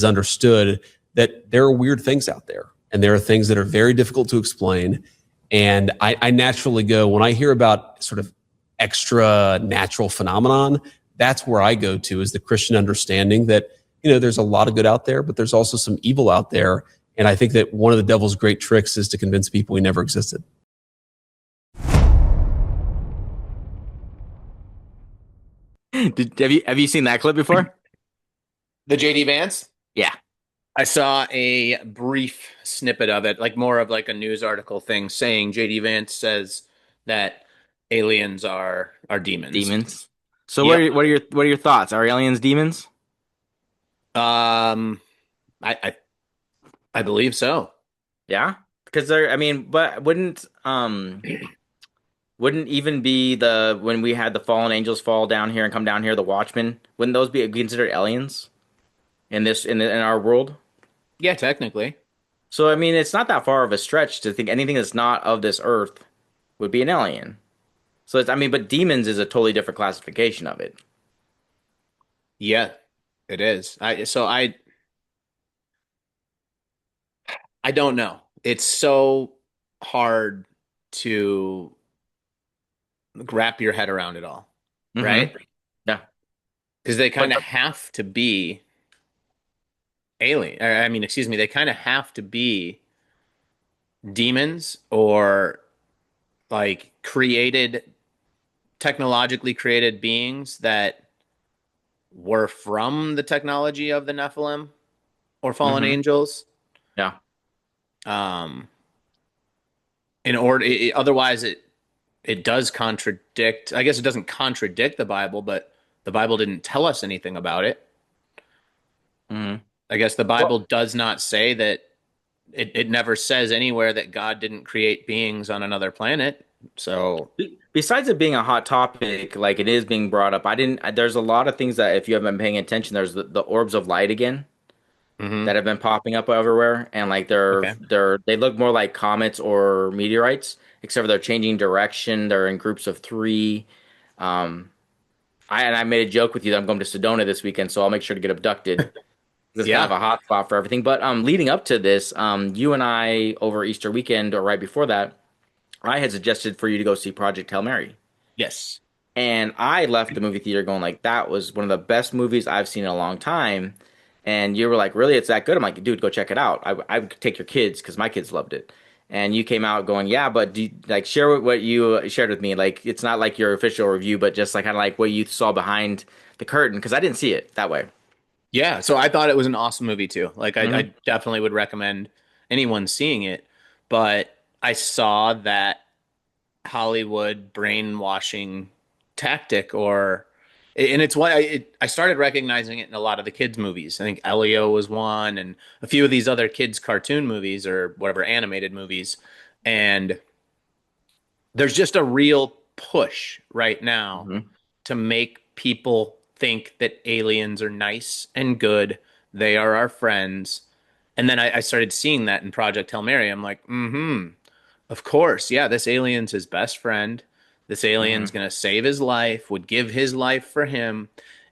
understood that there are weird things out there, and there are things that are very difficult to explain. And I naturally go, when I hear about sort of extra natural phenomenon, that's where I go to, is the Christian understanding that, there's a lot of good out there, but there's also some evil out there. And I think that one of the devil's great tricks is to convince people he never existed. Have you seen that clip before? The JD Vance? Yeah. I saw a brief snippet of it, like more of like a news article thing, saying JD Vance says that aliens are demons. Demons. So Yep. what are your thoughts? Are aliens demons? I believe so. Yeah, because but wouldn't even be when we had the fallen angels fall down here and come down here, the Watchmen, wouldn't those be considered aliens in our world? Yeah, technically. So it's not that far of a stretch to think anything that's not of this earth would be an alien. So but demons is a totally different classification of it. Yeah, it is. I don't know. It's so hard to wrap your head around it all, right? Yeah. Because they kind of have to be alien. They kind of have to be demons or like technologically created beings that were from the technology of the Nephilim or fallen angels. Yeah. Otherwise it does contradict. I guess it doesn't contradict the Bible, but the Bible didn't tell us anything about it. Mm-hmm. I guess the Bible does not say that. It never says anywhere that God didn't create beings on another planet. So besides it being a hot topic, like it is being brought up, there's a lot of things that if you haven't been paying attention, there's the orbs of light again. That have been popping up everywhere, and like they look more like comets or meteorites, except for they're changing direction. They're in groups of 3. I made a joke with you that I'm going to Sedona this weekend, so I'll make sure to get abducted. It's kind of a hot spot for everything. But leading up to this, you and I over Easter weekend or right before that, I had suggested for you to go see Project Hail Mary. Yes, and I left the movie theater going like, that was one of the best movies I've seen in a long time. And you were like, really, it's that good? I'm like, dude, go check it out. I would take your kids because my kids loved it. And you came out going, yeah, but share what you shared with me. Like, it's not like your official review, but just like kind of like what you saw behind the curtain, because I didn't see it that way. Yeah, so I thought it was an awesome movie too. Like, I definitely would recommend anyone seeing it. But I saw that Hollywood brainwashing tactic, and it's why I started recognizing it in a lot of the kids' movies. I think Elio was one, and a few of these other kids' cartoon movies or whatever animated movies. And there's just a real push right now to make people think that aliens are nice and good. They are our friends. And then I started seeing that in Project Hail Mary. I'm like, of course. Yeah, this alien's his best friend. This alien's going to save his life, would give his life for him.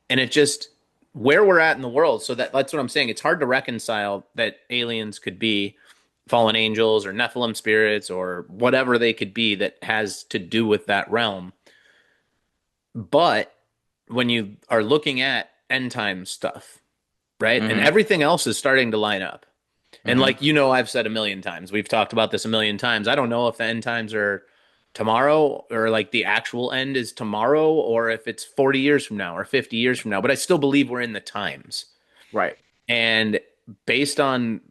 And it just, where we're at in the world. So that's what I'm saying. It's hard to reconcile that aliens could be fallen angels or Nephilim spirits or whatever they could be that has to do with that realm. But when you are looking at end time stuff, right? And Mm-hmm. everything else is starting to line up. And Mm-hmm. like, I've said a million times, we've talked about this a million times. I don't know if the end times are tomorrow or like the actual end is tomorrow or if it's 40 years from now or 50 years from now, but I still believe we're in the times. Right. And based on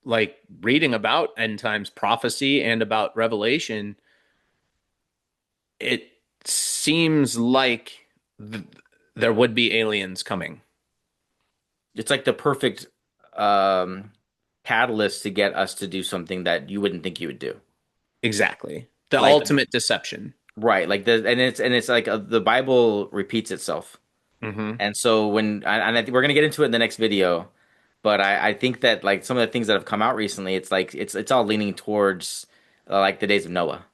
like reading about end times prophecy and about Revelation, it seems like there would be aliens coming. It's like the perfect um, catalyst to get us to do something that you wouldn't think you would do. Exactly. The Like, ultimate deception. right. Like and it's like the Bible repeats itself. Mm-hmm. And so and I think we're gonna get into it in the next video, but I think that like some of the things that have come out recently, it's like it's all leaning towards like the days of Noah.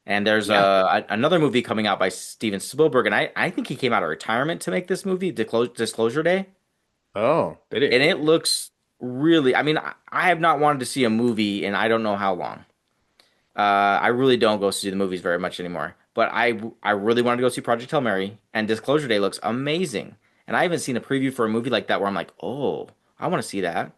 And there's Yeah. another movie coming out by Steven Spielberg, and I think he came out of retirement to make this movie, Disclosure Day. Oh, did it? And it looks really, I mean, I have not wanted to see a movie in I don't know how long. I really don't go see the movies very much anymore. But I really wanted to go see Project Hail Mary, and Disclosure Day looks amazing. And I haven't seen a preview for a movie like that where I'm like, oh, I want to see that.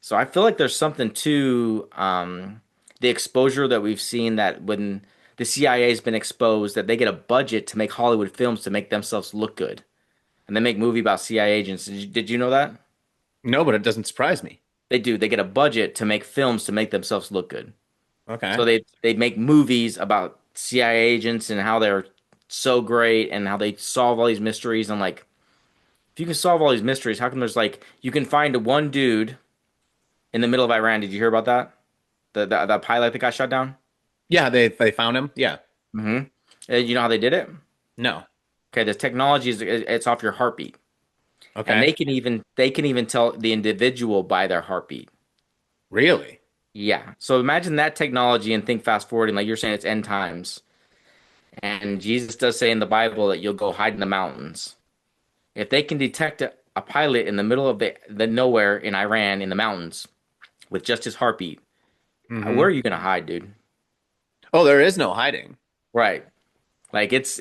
So I feel like there's something to the exposure that we've seen that when the CIA has been exposed, that they get a budget to make Hollywood films to make themselves look good. And they make movie about CIA agents. Did you know that? No, but it doesn't surprise me. They do. They get a budget to make films to make themselves look good. Okay. So they make movies about CIA agents and how they're so great and how they solve all these mysteries. And like, if you can solve all these mysteries, how come there's like you can find one dude in the middle of Iran? Did you hear about that? The pilot that got shot down? Yeah, they found him. Yeah. Mm-hmm. You know how they did it? No. Okay, the technology is it's off your heartbeat. Okay. And they can even tell the individual by their heartbeat. Really? Yeah. So imagine that technology and think fast forwarding, like you're saying it's end times. And Jesus does say in the Bible that you'll go hide in the mountains. If they can detect a pilot in the middle of the nowhere in Iran in the mountains with just his heartbeat, where are you gonna hide, dude? Oh, there is no hiding. Right. Like it's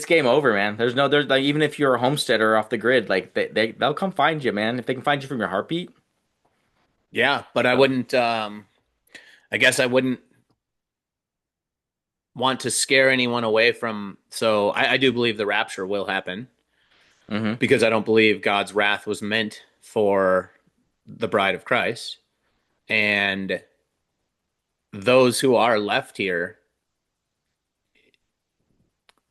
game over, man. There's like even if you're a homesteader off the grid, like they'll come find you, man. If they can find you from your heartbeat. Yeah, but I wouldn't I guess I wouldn't want to scare anyone away from so I do believe the rapture will happen because I don't believe God's wrath was meant for the bride of Christ. And those who are left here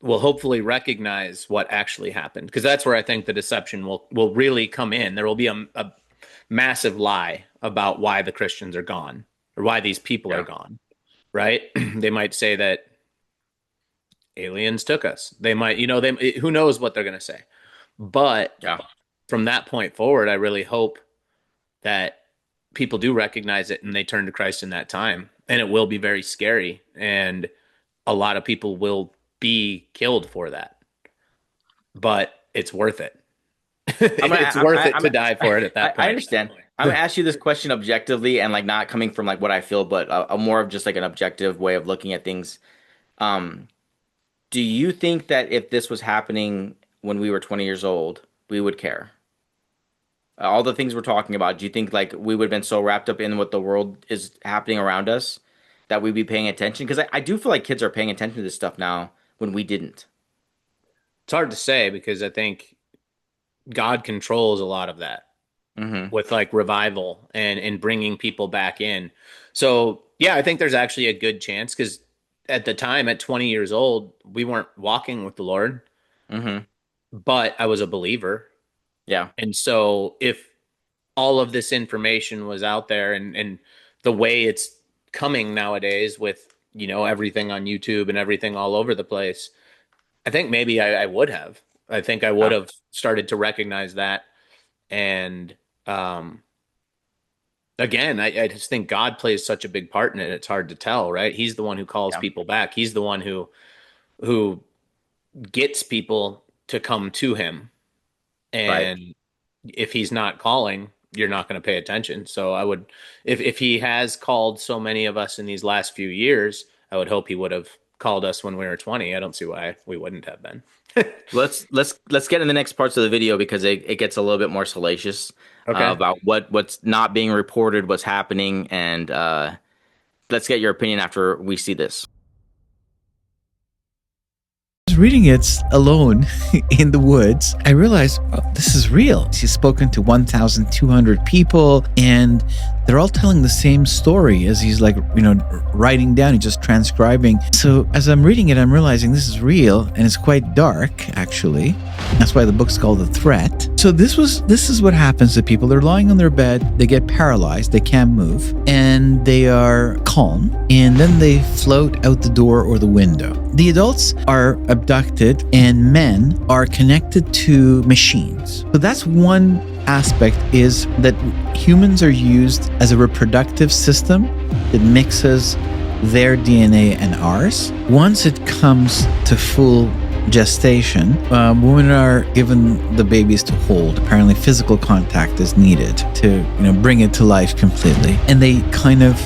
will hopefully recognize what actually happened because that's where I think the deception will really come in. There will be a massive lie about why the Christians are gone or why these people are gone, right? They might say that aliens took us. They might, who knows what they're going to say. But from that point forward, I really hope that people do recognize it and they turn to Christ in that time. And it will be very scary. And a lot of people will be killed for that. But it's worth it. It's worth it to die for it at that point. I understand. I'm gonna ask you this question objectively and like not coming from like what I feel, but a more of just like an objective way of looking at things. Do you think that if this was happening when we were 20 years old, we would care? All the things we're talking about, do you think like we would have been so wrapped up in what the world is happening around us that we'd be paying attention? Because I do feel like kids are paying attention to this stuff now when we didn't. It's hard to say because I think God controls a lot of that with like revival and bringing people back in. So yeah, I think there's actually a good chance because at the time at 20 years old, we weren't walking with the Lord, but I was a believer. Yeah. And so if all of this information was out there and the way it's coming nowadays with, everything on YouTube and everything all over the place, I think maybe I would have. I think I would have started to recognize that. And again, I just think God plays such a big part in it. It's hard to tell, right? He's the one who calls people back. He's the one who gets people to come to him. And if he's not calling, you're not going to pay attention. So I would, if he has called so many of us in these last few years, I would hope he would have called us when we were 20. I don't see why we wouldn't have been. Let's get in the next parts of the video because it gets a little bit more salacious about what's not being reported, what's happening, and let's get your opinion after we see this. I was reading it alone in the woods. I realized, oh, this is real. She's spoken to 1,200 people, and they're all telling the same story as he's writing down, he's just transcribing. So as I'm reading it, I'm realizing this is real, and it's quite dark, actually. That's why the book's called The Threat. So this is what happens to people. They're lying on their bed, they get paralyzed, they can't move, and they are calm, and then they float out the door or the window. The adults are abducted, and men are connected to machines. So that's one aspect, is that humans are used as a reproductive system that mixes their DNA and ours. Once it comes to full gestation, women are given the babies to hold. Apparently physical contact is needed to bring it to life completely, and they kind of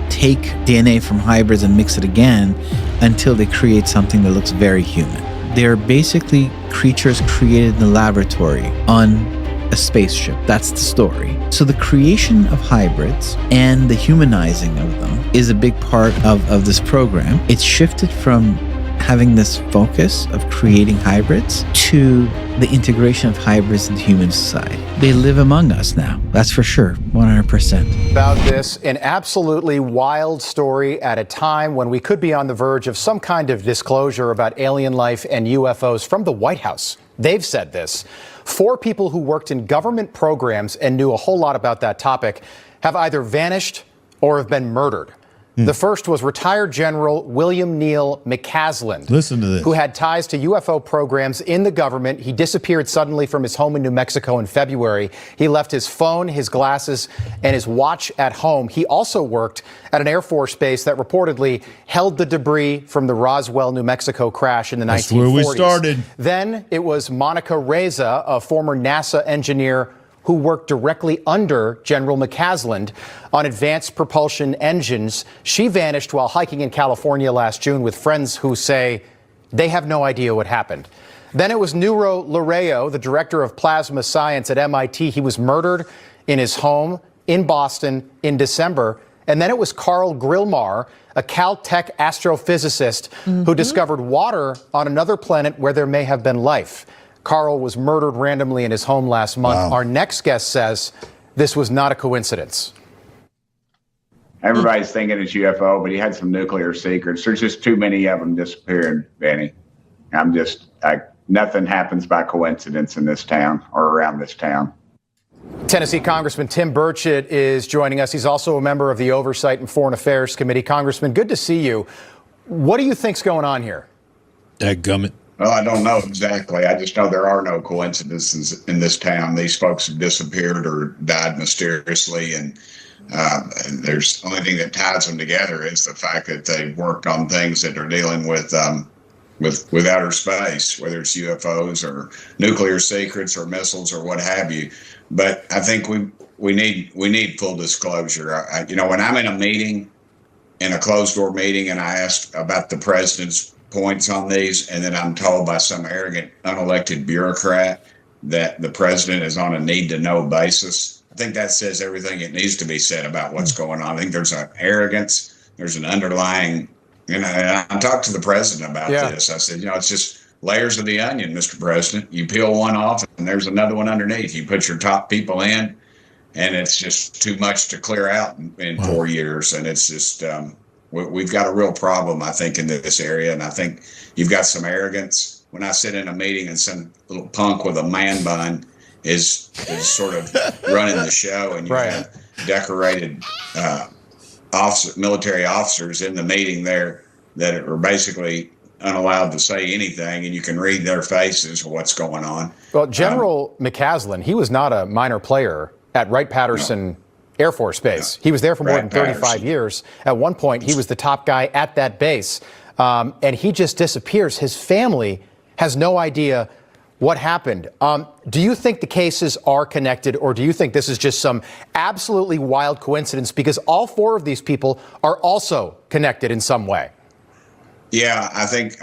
take DNA from hybrids and mix it again until they create something that looks very human. They're basically creatures created in the laboratory on a spaceship. That's the story. So the creation of hybrids and the humanizing of them is a big part of this program. It's shifted from having this focus of creating hybrids to the integration of hybrids into human society. They live among us now, that's for sure, 100%. About this, an absolutely wild story at a time when we could be on the verge of some kind of disclosure about alien life and UFOs from the White House. They've said this. 4 people who worked in government programs and knew a whole lot about that topic have either vanished or have been murdered. The first was retired General William Neal McCaslin. Listen to this. Who had ties to UFO programs in the government. He disappeared suddenly from his home in New Mexico in February. He left his phone, his glasses, and his watch at home. He also worked at an Air Force base that reportedly held the debris from the Roswell, New Mexico crash in the 1940s. That's where we started. Then it was Monica Reza, a former NASA engineer who worked directly under General McCaslin on advanced propulsion engines. She vanished while hiking in California last June with friends who say they have no idea what happened. Then it was Nuro Lareyo, the director of plasma science at MIT. He was murdered in his home in Boston in December. And then it was Carl Grillmar, a Caltech astrophysicist who discovered water on another planet where there may have been life. Carl was murdered randomly in his home last month. Wow. Our next guest says this was not a coincidence. Everybody's thinking it's UFO, but he had some nuclear secrets. There's just too many of them disappearing, Benny. Nothing happens by coincidence in this town or around this town. Tennessee Congressman Tim Burchett is joining us. He's also a member of the Oversight and Foreign Affairs Committee. Congressman, good to see you. What do you think's going on here? Dadgummit. Well, I don't know exactly. I just know there are no coincidences in this town. These folks have disappeared or died mysteriously, and there's the only thing that ties them together is the fact that they worked on things that are dealing with outer space, whether it's UFOs or nuclear secrets or missiles or what have you. But I think we need full disclosure. When I'm in a meeting, in a closed door meeting, and I ask about the president's points on these, and then I'm told by some arrogant, unelected bureaucrat that the president is on a need-to-know basis. I think that says everything it needs to be said about what's going on. I think there's an arrogance, there's an underlying, and I talked to the president about this. I said, it's just layers of the onion, Mr. President. You peel one off, and there's another one underneath. You put your top people in, and it's just too much to clear out in 4 years, and it's just... We've got a real problem, I think, in this area, and I think you've got some arrogance. When I sit in a meeting and some little punk with a man bun is sort of running the show, and you have decorated military officers in the meeting there that are basically unallowed to say anything, and you can read their faces what's going on. Well, General McCaslin, he was not a minor player at Wright-Patterson Air Force Base. He was there for more than 35 years. At one point, he was the top guy at that base. And he just disappears. His family has no idea what happened. Do you think the cases are connected, or do you think this is just some absolutely wild coincidence? Because all 4 of these people are also connected in some way. Yeah, I think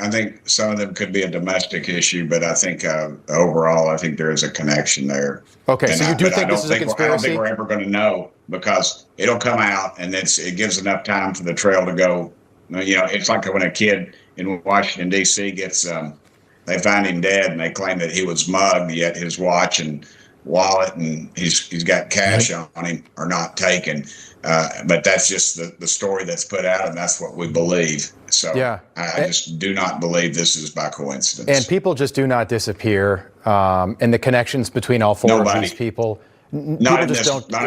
some of them could be a domestic issue, but I think overall, I think there is a connection there. Okay, and so you do think this is a conspiracy? I don't think we're ever going to know, because it'll come out, and it gives enough time for the trail to go. You know, it's like when a kid in Washington, D.C. gets, they find him dead, and they claim that he was mugged, yet his watch and wallet and he's got cash on him are not taken. But that's just the story that's put out, and that's what we believe. So yeah. I just do not believe this is by coincidence. And people just do not disappear. And the connections between all 4 of these people. Not in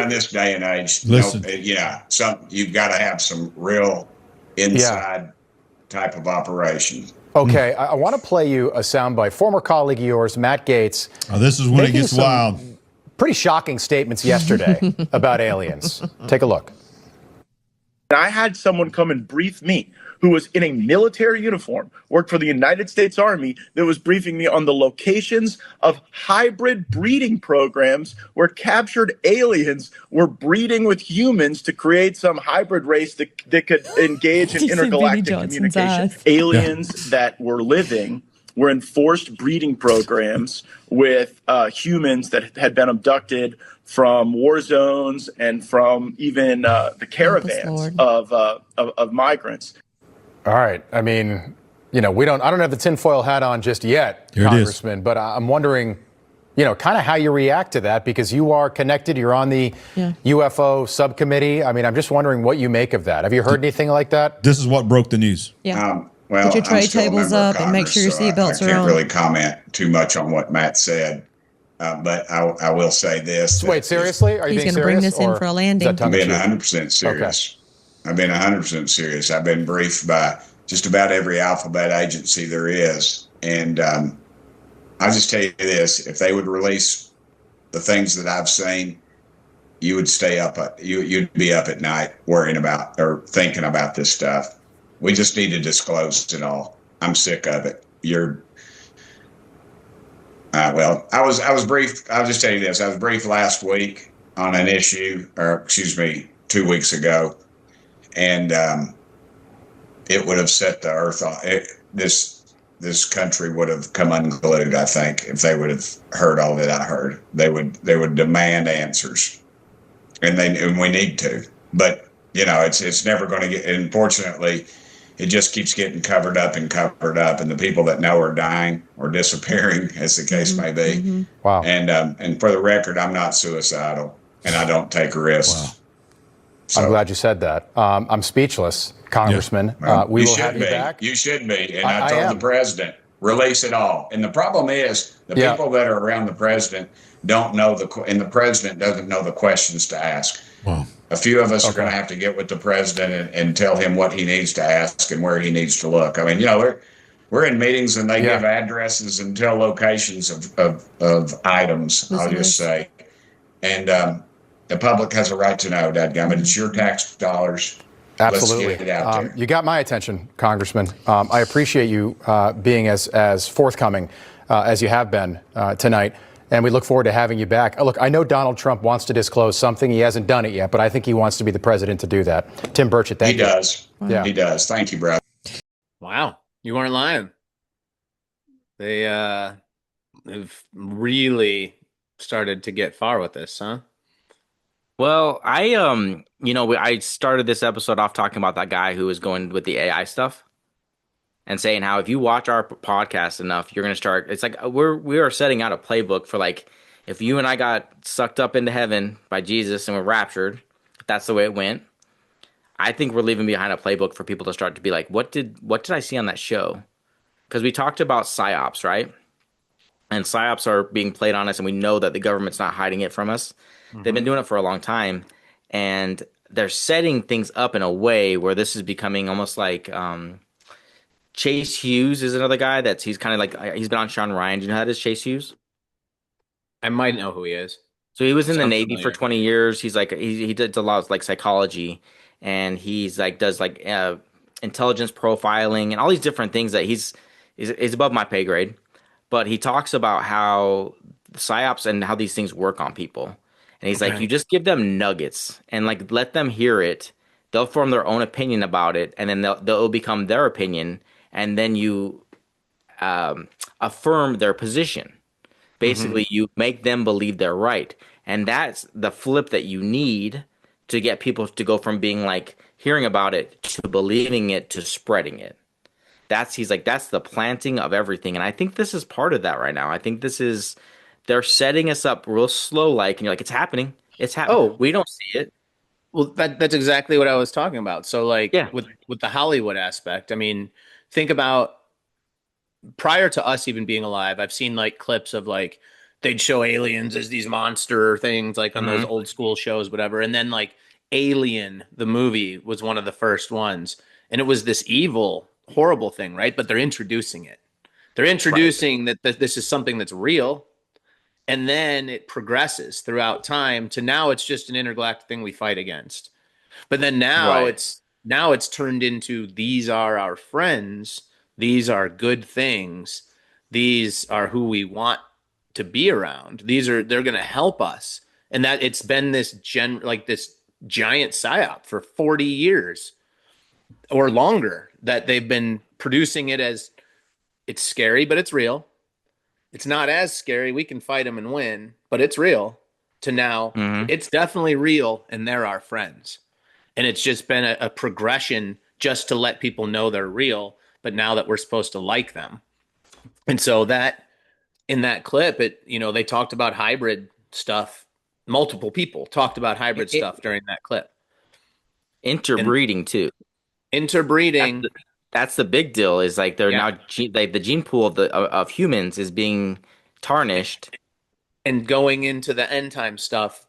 this day and age. Listen. No, you've got to have some real inside type of operation. Okay, I want to play you a soundbite. Former colleague of yours, Matt Gaetz. Oh, this is when it gets wild. Pretty shocking statements yesterday about aliens. Take a look. I had someone come and brief me who was in a military uniform, worked for the United States Army, that was briefing me on the locations of hybrid breeding programs where captured aliens were breeding with humans to create some hybrid race that could engage in intergalactic communication. Aliens that were living were in forced breeding programs with humans that had been abducted from war zones and from even the caravans of migrants. All right. I mean, I don't have the tinfoil hat on just yet, Congressman, but I'm wondering, kind of how you react to that, because you are connected. You're on the UFO subcommittee. I mean, I'm just wondering what you make of that. Have you heard anything like that? This is what broke the news. Yeah. Well, put your tray tables up and make sure your seatbelts are on. I can't really comment too much on what Matt said, but I will say this. Wait, seriously? Are you being serious? He's going to bring this in for a landing. I'm being 100% serious. Okay. I've been 100% serious. I've been briefed by just about every alphabet agency there is. And I'll just tell you this, if they would release the things that I've seen, you would stay up, you'd be up at night worrying about or thinking about this stuff. We just need to disclose it all. I'm sick of it. Well, I was briefed. I'll just tell you this. I was briefed last week on an issue, or excuse me, 2 weeks ago. And it would have set the earth on this country would have come unglued, I think, if they would have heard all that I heard. They would demand answers. And we need to. But it's never going to get, unfortunately, it just keeps getting covered up, and the people that know are dying or disappearing, as the case may be. Mm-hmm. Wow. And for the record, I'm not suicidal, and I don't take risks. Wow. So, I'm glad you said that. I'm speechless, Congressman. We will have you back. You should be. And I told the president, release it all. And the problem is the people that are around the president don't know and the president doesn't know the questions to ask. Wow. A few of us are going to have to get with the president and tell him what he needs to ask and where he needs to look. I mean, we're in meetings and they give addresses and tell locations of items, I'll just say. And the public has a right to know, dadgummit. It's your tax dollars. Absolutely. Let's get it out there. You got my attention, Congressman. I appreciate you being as forthcoming as you have been tonight. And we look forward to having you back. Look, I know Donald Trump wants to disclose something. He hasn't done it yet, but I think he wants to be the president to do that. Tim Burchett, thank you. He does. Yeah. He does. Thank you, bro. Wow. You weren't lying. They have really started to get far with this, huh? Well, I started this episode off talking about that guy who was going with the AI stuff and saying how if you watch our podcast enough, you're going to start. It's like we are setting out a playbook for, like, if you and I got sucked up into heaven by Jesus and were raptured, that's the way it went. I think we're leaving behind a playbook for people to start to be like, what did I see on that show? Because we talked about psyops, right? And psyops are being played on us, and we know that the government's not hiding it from us. Mm-hmm. They've been doing it for a long time, and they're setting things up in a way where this is becoming almost like Chase Hughes is another guy he's kind of like, he's been on Sean Ryan. Do you know how that is, Chase Hughes? I might know who he is. So he was in the Navy for 20 years. He's like, he did a lot of like psychology, and he's like does like intelligence profiling and all these different things that he's above my pay grade. but he talks about how psyops and how these things work on people. And he's like, you just give them nuggets and like let them hear it. They'll form their own opinion about it, and then they'll become their opinion, and then you affirm their position. Basically, you make them believe they're right. And that's the flip that you need to get people to go from being like hearing about it to believing it to spreading it. He's like, that's the planting of everything. And I think this is part of that right now. I think they're setting us up real slow, like, and you're like, it's happening. It's happening. Oh, we don't see it. Well, that's exactly what I was talking about. So like with the Hollywood aspect, I mean, think about prior to us even being alive, I've seen like clips of like they'd show aliens as these monster things like on those old school shows, whatever. And then like Alien, the movie, was one of the first ones. And it was this evil, horrible thing, right? But they're introducing it. They're introducing that this is something that's real. And then it progresses throughout time to now it's just an intergalactic thing we fight against. But then now it's turned into these are our friends. These are good things. These are who we want to be around. They're going to help us. And that it's been this giant psyop for 40 years or longer that they've been producing it as it's scary, but it's real. It's not as scary. We can fight them and win, but it's real. To now, it's definitely real, and they're our friends. And it's just been a progression just to let people know they're real, but now that we're supposed to like them. And so that in that clip, they talked about hybrid stuff. Multiple people talked about hybrid stuff during that clip. Interbreeding too. Interbreeding. That's the big deal. Is like they're now like the gene pool of humans is being tarnished, and going into the end time stuff.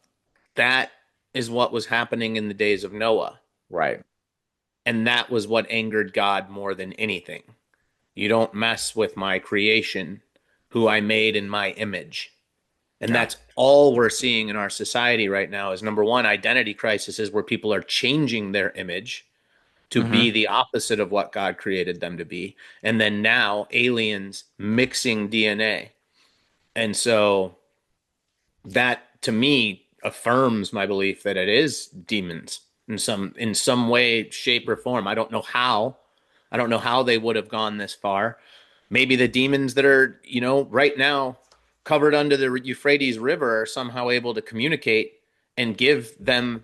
That is what was happening in the days of Noah, right? And that was what angered God more than anything. You don't mess with my creation, who I made in my image. And that's all we're seeing in our society right now is number one, identity crises where people are changing their image to be the opposite of what God created them to be. And then now aliens mixing DNA. And so that to me affirms my belief that it is demons in some way, shape, or form. I don't know how. I don't know how they would have gone this far. Maybe the demons that are, right now covered under the Euphrates River are somehow able to communicate and give them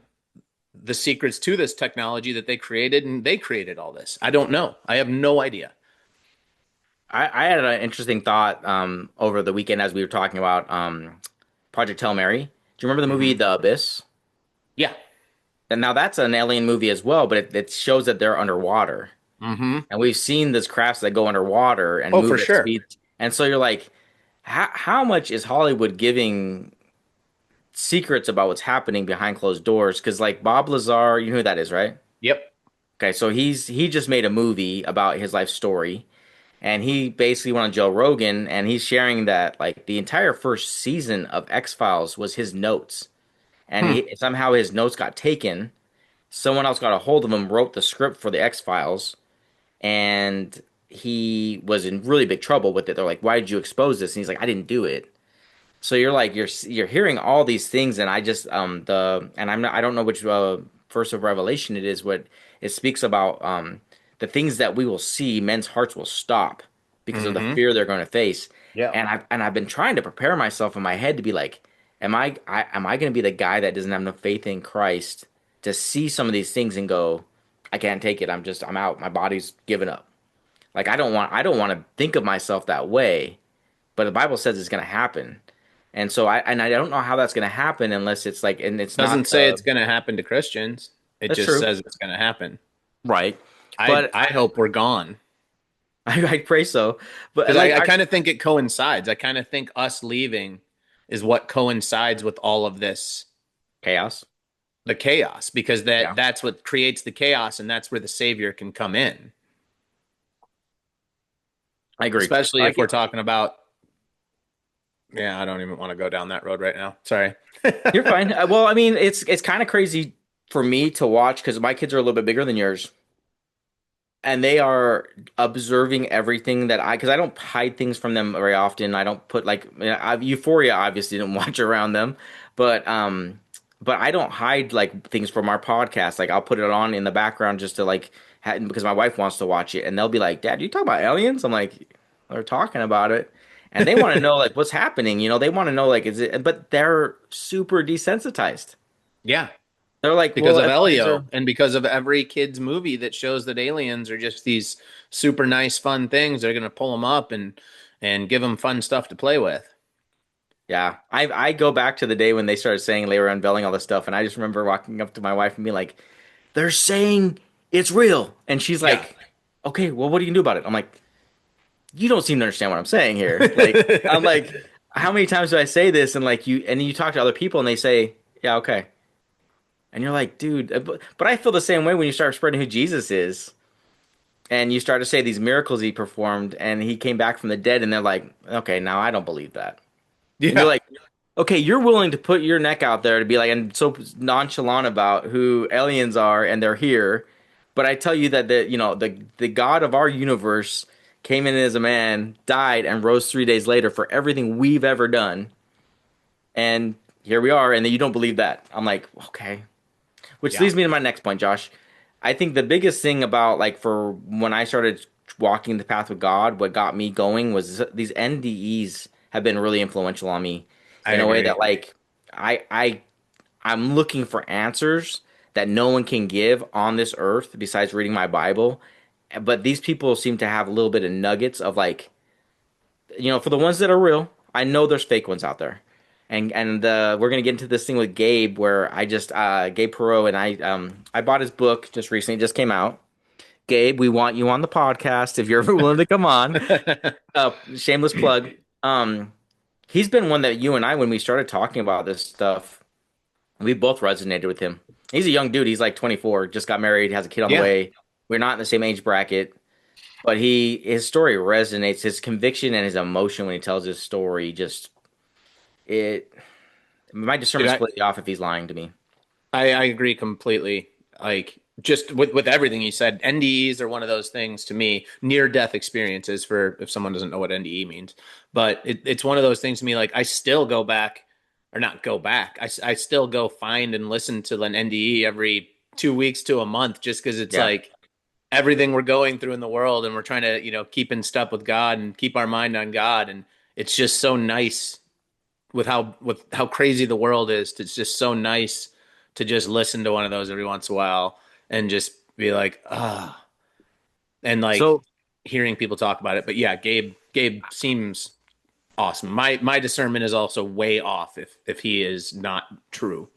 the secrets to this technology that they created, and they created all this. I don't know. I have no idea. I had an interesting thought over the weekend as we were talking about Project Hail Mary. Do you remember the movie The Abyss? Yeah. And now that's an alien movie as well, but it shows that they're underwater. And we've seen these crafts that go underwater and move for at sure. speed. And so you're like, how much is Hollywood giving secrets about what's happening behind closed doors? Because like Bob Lazar, you know who that is, right? Yep. Okay, so he just made a movie about his life story, and he basically went on Joe Rogan, and he's sharing that like the entire first season of X-Files was his notes, and somehow his notes got taken. Someone else got a hold of him, wrote the script for the X-Files, and he was in really big trouble with it. They're like, "Why did you expose this?" And he's like, "I didn't do it." So you're like, you're hearing all these things, and I just I don't know which verse of Revelation it is. What it speaks about the things that we will see, men's hearts will stop because of the fear they're going to face. Yeah, and I've been trying to prepare myself in my head to be like, am I going to be the guy that doesn't have enough faith in Christ to see some of these things and go, I can't take it. I'm out. My body's given up. Like I don't want to think of myself that way, but the Bible says it's going to happen. And so I don't know how that's going to happen unless it's like, and it doesn't say it's going to happen to Christians. It just says it's going to happen. Right. But I hope we're gone. I pray so. But I kind of think it coincides. I kind of think us leaving is what coincides with all of this chaos. The chaos, because that's what creates the chaos, and that's where the Savior can come in. I agree. Especially if we're talking about. Yeah, I don't even want to go down that road right now. Sorry. You're fine. Well, I mean, it's kind of crazy for me to watch because my kids are a little bit bigger than yours. and they are observing everything that because I don't hide things from them very often. I don't put like Euphoria obviously didn't watch around them, but I don't hide like things from our podcast. Like I'll put it on in the background just to like because my wife wants to watch it, and they'll be like, "Dad, you talk about aliens?" I'm like, "They're talking about it." And they want to know like what's happening, they want to know like is it, but they're super desensitized. Yeah. They're like, because well, of Elio and because of every kid's movie that shows that aliens are just these super nice, fun things. They're going to pull them up and give them fun stuff to play with. Yeah. I go back to the day when they started saying they were unveiling all this stuff. And I just remember walking up to my wife and being like, they're saying it's real. And she's like, okay, well, what do you do about it? I'm like, you don't seem to understand what I'm saying here. Like, I'm like, how many times do I say this? And like and then you talk to other people and they say, yeah, okay. And you're like, dude, but I feel the same way when you start spreading who Jesus is. And you start to say these miracles he performed and he came back from the dead. And they're like, okay, now I don't believe that. Yeah. And you're like, okay, you're willing to put your neck out there to be like, and so nonchalant about who aliens are and they're here. But I tell you that the God of our universe came in as a man, died, and rose 3 days later for everything we've ever done. And here we are. And then you don't believe that. I'm like, okay. Which leads me to my next point, Josh. I think the biggest thing about like for when I started walking the path with God, what got me going was these NDEs have been really influential on me in a way that like I'm looking for answers that no one can give on this earth besides reading my Bible. But these people seem to have a little bit of nuggets of like, for the ones that are real, I know there's fake ones out there. And we're gonna get into this thing with Gabe, where I just Gabe Poirot and I bought his book just recently, it just came out. Gabe, we want you on the podcast if you're ever willing to come on. Shameless plug. He's been one that you and I, when we started talking about this stuff, we both resonated with him. He's a young dude. He's like 24, just got married, has a kid on the way. We're not in the same age bracket, but his story resonates. His conviction and his emotion when he tells his story my discernment split off if he's lying to me. I agree completely. Like just with everything you said, NDEs are one of those things to me, near death experiences, for if someone doesn't know what NDE means, but it's one of those things to me. Like I still go back, or not go back. I still go find and listen to an NDE every 2 weeks to a month, just because it's like everything we're going through in the world, and we're trying to, keep in step with God and keep our mind on God. And it's just so nice with how crazy the world is. It's just so nice to just listen to one of those every once in a while and just be like, and like hearing people talk about it. But yeah, Gabe seems awesome. My discernment is also way off if he is not true.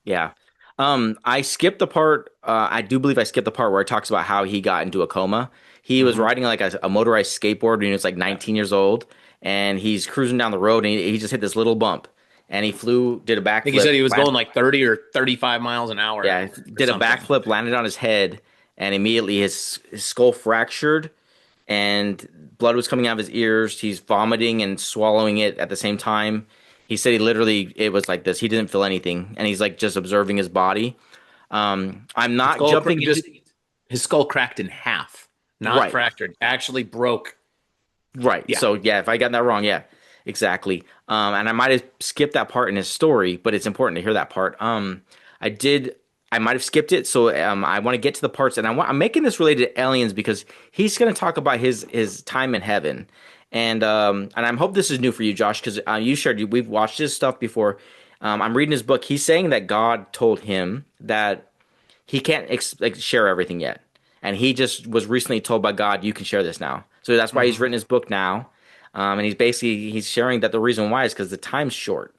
Yeah. I skipped the part. I do believe I skipped the part where it talks about how he got into a coma. He was riding like a motorized skateboard when he was like 19 years old, and he's cruising down the road, and he just hit this little bump, and he did a backflip. I think he said he was going like 30 or 35 miles an hour. Yeah, did a backflip, landed on his head, and immediately his skull fractured, and blood was coming out of his ears. He's vomiting and swallowing it at the same time. He said it was like this. He didn't feel anything, and he's like just observing his body. I'm not jumping into his skull cracked in half, not fractured, actually broke. Right. Yeah. So yeah, if I got that wrong, yeah, exactly. And I might have skipped that part in his story, but it's important to hear that part. I might have skipped it, so I want to get to the parts, and I'm making this related to aliens because he's going to talk about his time in heaven. And I hope this is new for you, Josh, because you shared we've watched his stuff before. I'm reading his book. He's saying that God told him that he can't share everything yet, and he just was recently told by God, "You can share this now." So that's why he's written his book now, and he's sharing that the reason why is because the time's short,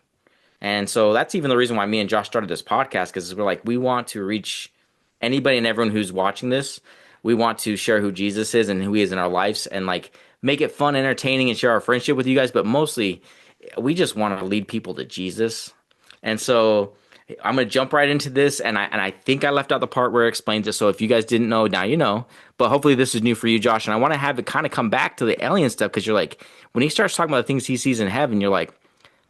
and so that's even the reason why me and Josh started this podcast, because we're like, we want to reach anybody and everyone who's watching this. We want to share who Jesus is and who he is in our lives, and like make it fun, entertaining, and share our friendship with you guys. But mostly, we just want to lead people to Jesus. And so I'm going to jump right into this. And I think I left out the part where it explains it. So if you guys didn't know, now you know. But hopefully this is new for you, Josh. And I want to have it kind of come back to the alien stuff, because you're like, when he starts talking about the things he sees in heaven, you're like,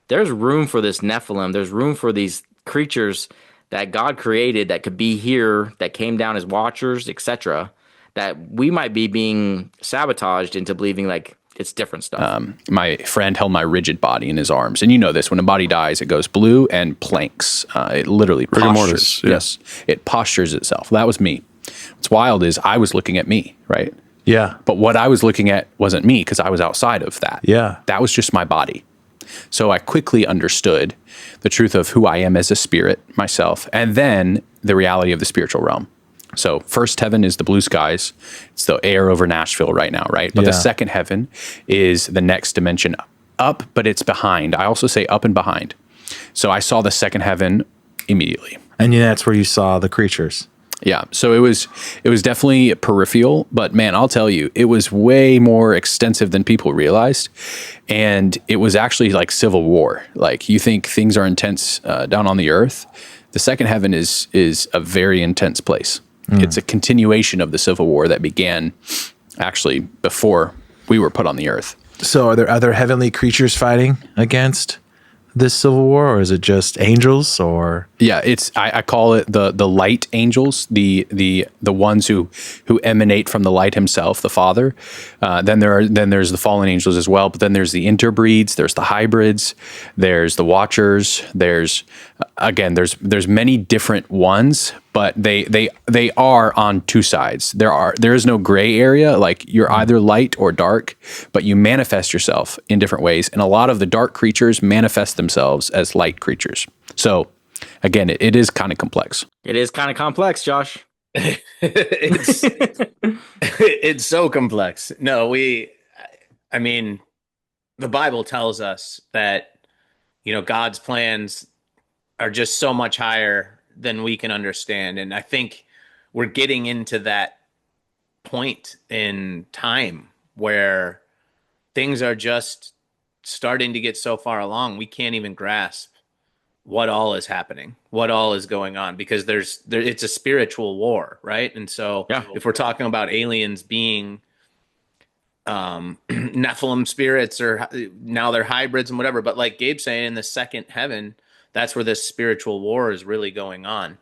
there's room for this Nephilim. There's room for these creatures that God created that could be here, that came down as watchers, etc., that we might be being sabotaged into believing like it's different stuff. My friend held my rigid body in his arms. And you know this, when a body dies, it goes blue and planks. It literally Rigor postures. mortis, yeah. Yes, it postures itself. That was me. What's wild is I was looking at me, right? Yeah. But what I was looking at wasn't me because I was outside of that. Yeah. That was just my body. So I quickly understood the truth of who I am as a spirit myself, and then the reality of the spiritual realm. So first heaven is the blue skies. It's the air over Nashville right now, right? But the second heaven is the next dimension up, but it's behind. I also say up and behind. So I saw the second heaven immediately. And that's where you saw the creatures. Yeah. So it was definitely peripheral, but man, I'll tell you, it was way more extensive than people realized. And it was actually like civil war. Like you think things are intense down on the earth. The second heaven is a very intense place. It's a continuation of the civil war that began actually before we were put on the earth. So are there other heavenly creatures fighting against this civil war, or is it just angels? Or yeah, it's I call it the light angels, the ones who emanate from the light himself, the Father. Then there's the fallen angels as well, but then there's the interbreeds, there's the hybrids, there's the watchers, there's many different ones, but they are on two sides. There is no gray area, like you're either light or dark, but you manifest yourself in different ways. And a lot of the dark creatures manifest themselves as light creatures. So again, it is kind of complex. It is kind of complex, Josh. It's so complex. No, I mean, the Bible tells us that, God's plans are just so much higher than we can understand. And I think we're getting into that point in time where things are just starting to get so far along, we can't even grasp what all is happening, what all is going on, because it's a spiritual war, right? And so if we're talking about aliens being Nephilim spirits, or now they're hybrids and whatever, but like Gabe's saying, in the second heaven, that's where this spiritual war is really going on.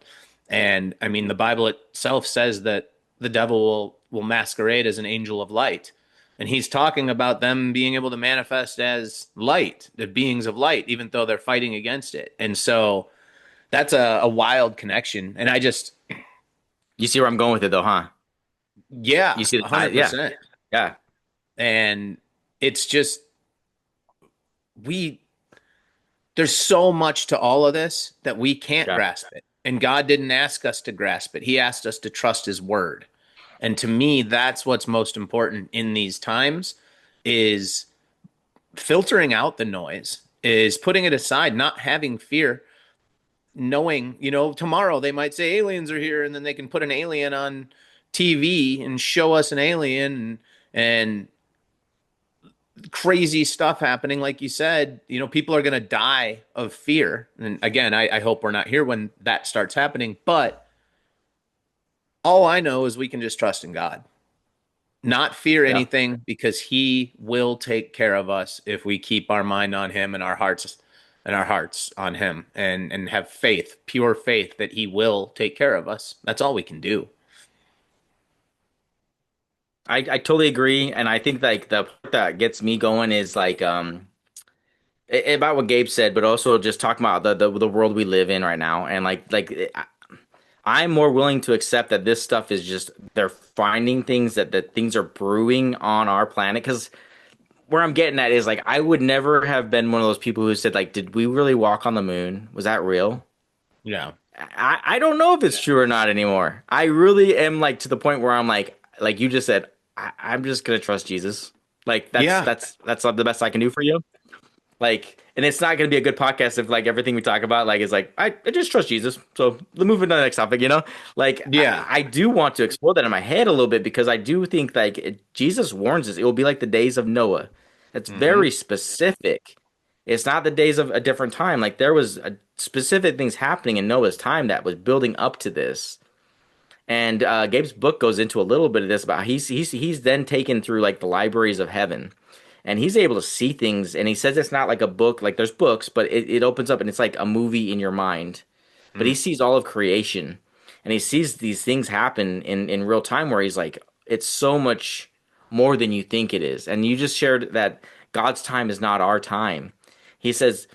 And I mean, the Bible itself says that the devil will masquerade as an angel of light. And he's talking about them being able to manifest as light, the beings of light, even though they're fighting against it. And so that's a wild connection. And you see where I'm going with it though, huh? Yeah. You see the 100%. Yeah. And it's just, there's so much to all of this that we can't grasp it. And God didn't ask us to grasp it. He asked us to trust his word. And to me, that's what's most important in these times, is filtering out the noise, is putting it aside, not having fear, knowing, tomorrow they might say aliens are here, and then they can put an alien on TV and show us an alien and crazy stuff happening. Like you said, people are going to die of fear. And again, I hope we're not here when that starts happening, but all I know is we can just trust in God, not fear anything, because he will take care of us if we keep our mind on him and our hearts on him, and have faith, pure faith that he will take care of us. That's all we can do. I totally agree. And I think like the part that gets me going is like, about what Gabe said, but also just talking about the world we live in right now. And I'm more willing to accept that this stuff is just, they're finding things that things are brewing on our planet. Because where I'm getting at is like, I would never have been one of those people who said like, did we really walk on the moon? Was that real? Yeah. I don't know if it's true or not anymore. I really am like to the point where I'm like you just said, I'm just going to trust Jesus. Like that's the best I can do for you. Like, and it's not going to be a good podcast if like everything we talk about like is like I just trust Jesus. So let's move into the next topic. I do want to explore that in my head a little bit, because I do think like Jesus warns us it will be like the days of Noah. It's very specific. It's not the days of a different time. Like there was specific things happening in Noah's time that was building up to this. And Gabe's book goes into a little bit of this about he's then taken through like the libraries of heaven. And he's able to see things, and he says it's not like a book, like there's books, but it opens up and it's like a movie in your mind. But he sees all of creation, and he sees these things happen in real time where he's like, it's so much more than you think it is. And you just shared that God's time is not our time. He says,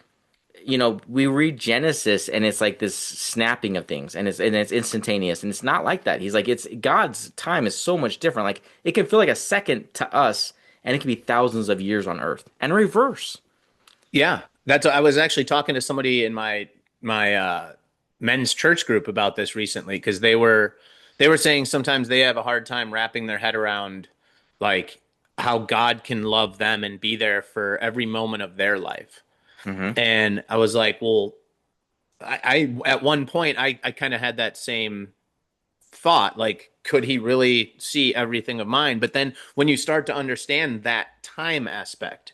we read Genesis and it's like this snapping of things, and it's instantaneous, and it's not like that. He's like, it's God's time is so much different. Like it can feel like a second to us, and it can be thousands of years on Earth, and reverse. Yeah, I was actually talking to somebody in my men's church group about this recently, because they were saying sometimes they have a hard time wrapping their head around like how God can love them and be there for every moment of their life. Mm-hmm. And I was like, well, I at one point I kind of had that same thought, like, could he really see everything of mine? But then when you start to understand that time aspect,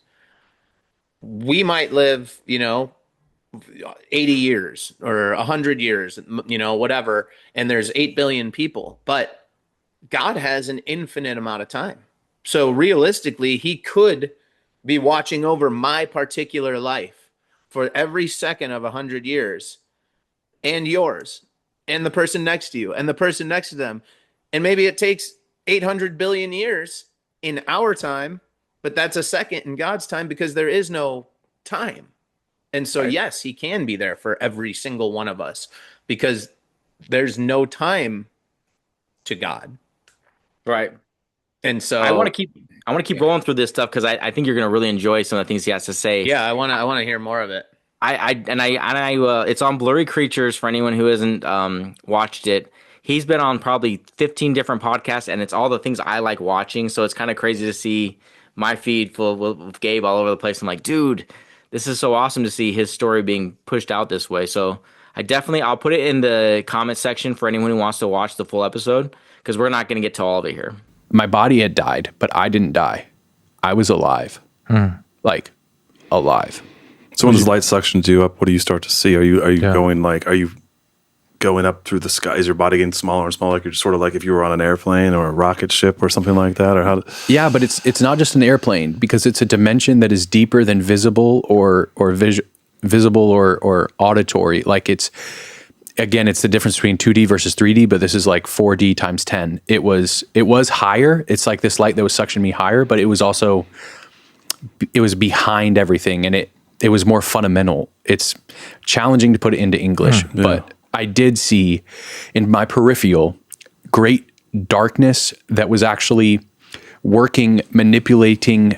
we might live, 80 years or 100 years, whatever, and there's 8 billion people, but God has an infinite amount of time. So realistically, he could be watching over my particular life for every second of 100 years, and yours, and the person next to you, and the person next to them. And maybe it takes 800 billion years in our time, but that's a second in God's time, because there is no time. And so, yes, he can be there for every single one of us, because there's no time to God. Right. And so I want to keep rolling through this stuff, because I think you're going to really enjoy some of the things he has to say. Yeah, I want to hear more of it. It's on Blurry Creatures for anyone who hasn't watched it. He's been on probably 15 different podcasts, and it's all the things I like watching. So it's kind of crazy to see my feed full of Gabe all over the place. I'm like, dude, this is so awesome to see his story being pushed out this way. So I'll put it in the comment section for anyone who wants to watch the full episode, because we're not going to get to all of it here. My body had died, but I didn't die. I was alive. Like, alive. So when this light suctions you up, what do you start to see? Are you going up through the sky? Is your body getting smaller and smaller? Like you're just sort of like if you were on an airplane or a rocket ship or something like that? Or how? Yeah, but it's not just an airplane, because it's a dimension that is deeper than visible or visible or auditory. Like it's the difference between 2D versus 3D, but this is like 4D times 10. It was higher. It's like this light that was suctioning me higher, but it was behind everything, and it was more fundamental. It's challenging to put it into English, but I did see in my peripheral great darkness that was actually manipulating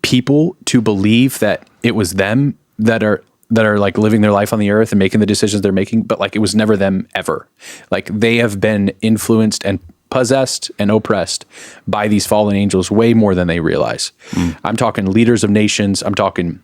people to believe that it was them that are like living their life on the earth and making the decisions they're making, but like it was never them ever. Like they have been influenced and possessed and oppressed by these fallen angels way more than they realize. I'm talking leaders of nations. I'm talking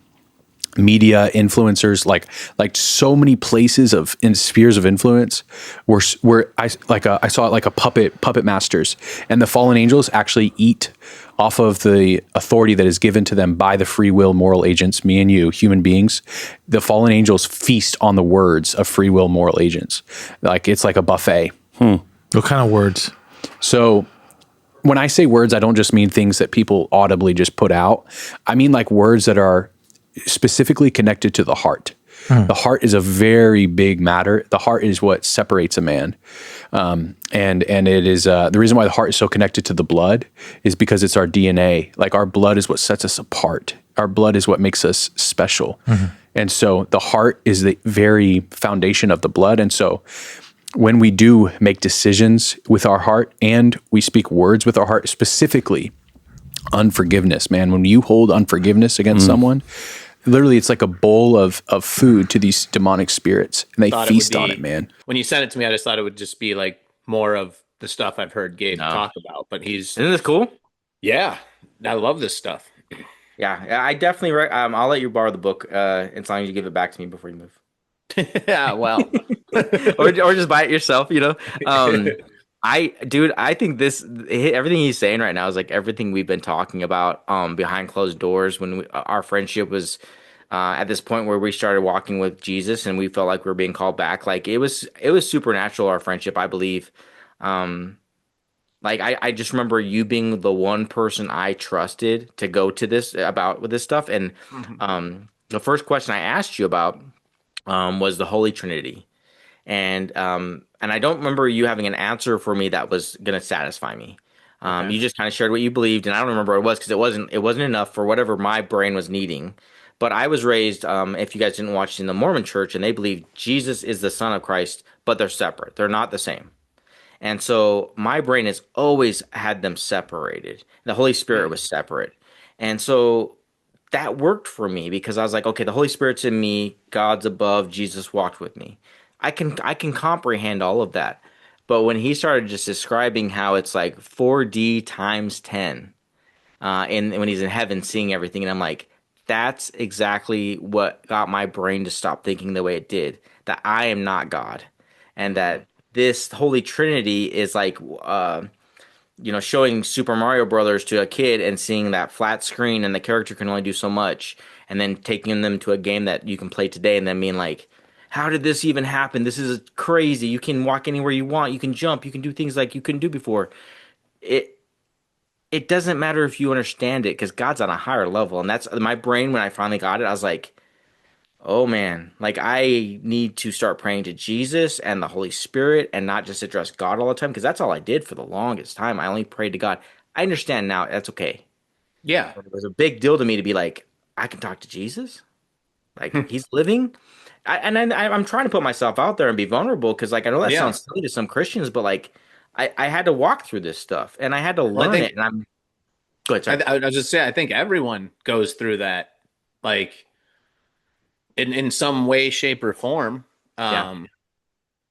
media influencers, like so many places in spheres of influence where I saw it like a puppet masters, and the fallen angels actually eat off of the authority that is given to them by the free will moral agents, me and you, human beings. The fallen angels feast on the words of free will moral agents. Like it's like a buffet. What kind of words? So when I say words, I don't just mean things that people audibly just put out. I mean like words that are specifically connected to the heart. The heart is a very big matter. The heart is what separates a man. And it is the reason why the heart is so connected to the blood is because it's our DNA. Like our blood is what sets us apart. Our blood is what makes us special. And so the heart is the very foundation of the blood. And so when we do make decisions with our heart and we speak words with our heart, specifically unforgiveness, man, when you hold unforgiveness against someone, literally it's like a bowl of food to these demonic spirits, and they feast on it, man. When you sent it to me, I just thought it would just be like more of the stuff I've heard Gabe talk about, but isn't this cool? Yeah, I love this stuff. Yeah, I definitely I'll let you borrow the book as long as you give it back to me before you move. Yeah, well, or just buy it yourself, I think everything he's saying right now is like everything we've been talking about behind closed doors when our friendship was at this point where we started walking with Jesus and we felt like we were being called back. Like it was supernatural, our friendship, I believe. Like I just remember you being the one person I trusted to go to this with this stuff. And the first question I asked you about was the Holy Trinity. And I don't remember you having an answer for me that was going to satisfy me. Okay. You just kind of shared what you believed, and I don't remember what it was because it wasn't enough for whatever my brain was needing. But I was raised, if you guys didn't watch, in the Mormon church, and they believe Jesus is the Son of Christ, but they're separate. They're not the same. And so my brain has always had them separated. The Holy Spirit was separate. And so that worked for me because I was like, okay, the Holy Spirit's in me, God's above, Jesus walked with me. I can comprehend all of that. But when he started just describing how it's like 4D times 10, and when he's in heaven seeing everything, and I'm like, that's exactly what got my brain to stop thinking the way it did. That I am not God, and that this Holy Trinity is like, showing Super Mario Brothers to a kid and seeing that flat screen and the character can only do so much, and then taking them to a game that you can play today, and then being like, how did this even happen? This is crazy. You can walk anywhere you want. You can jump. You can do things like you couldn't do before. It it doesn't matter if you understand it because God's on a higher level. And that's my brain. When I finally got it, I was like, oh man, like I need to start praying to Jesus and the Holy Spirit and not just address God all the time because that's all I did for the longest time. I only prayed to God. I understand now. That's okay. Yeah. But it was a big deal to me to be like, I can talk to Jesus. Like he's living. I'm trying to put myself out there and be vulnerable because like I know that Yeah. sounds silly to some Christians, but like I had to walk through this stuff and I had to Well, I learn think- it. And I'm go ahead. Sorry. I was just saying, I think everyone goes through that, like in some way, shape, or form.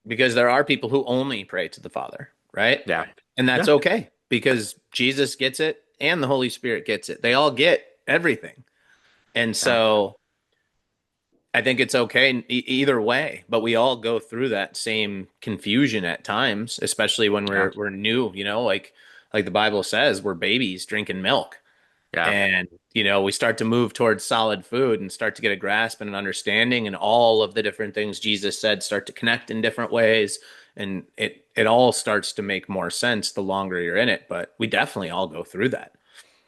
Because there are people who only pray to the Father, right? Yeah. And that's Yeah. okay because Jesus gets it and the Holy Spirit gets it. They all get everything. And so I think it's okay either way, but we all go through that same confusion at times, especially when we're new, like the Bible says, we're babies drinking milk. Yeah. And, we start to move towards solid food and start to get a grasp and an understanding, and all of the different things Jesus said start to connect in different ways. And it all starts to make more sense the longer you're in it. But we definitely all go through that.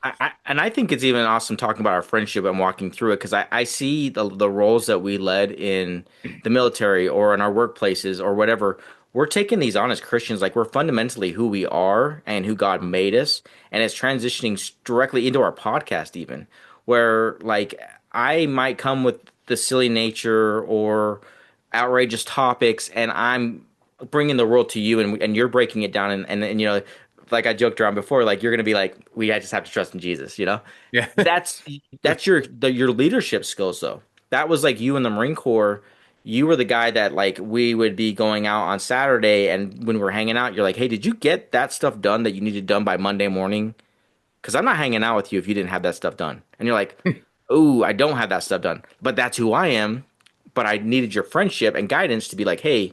I think it's even awesome talking about our friendship and walking through it because I see the roles that we led in the military or in our workplaces or whatever. We're taking these on as Christians, like we're fundamentally who we are and who God made us, and it's transitioning directly into our podcast, even where like I might come with the silly nature or outrageous topics, and I'm bringing the world to you, and you're breaking it down, and like I joked around before, like you're gonna be like, we just have to trust in Jesus, Yeah. That's your leadership skills though. That was like you in the Marine Corps. You were the guy that like we would be going out on Saturday, and when we're hanging out, you're like, hey, did you get that stuff done that you needed done by Monday morning? Because I'm not hanging out with you if you didn't have that stuff done. And you're like, oh, I don't have that stuff done, but that's who I am. But I needed your friendship and guidance to be like, hey,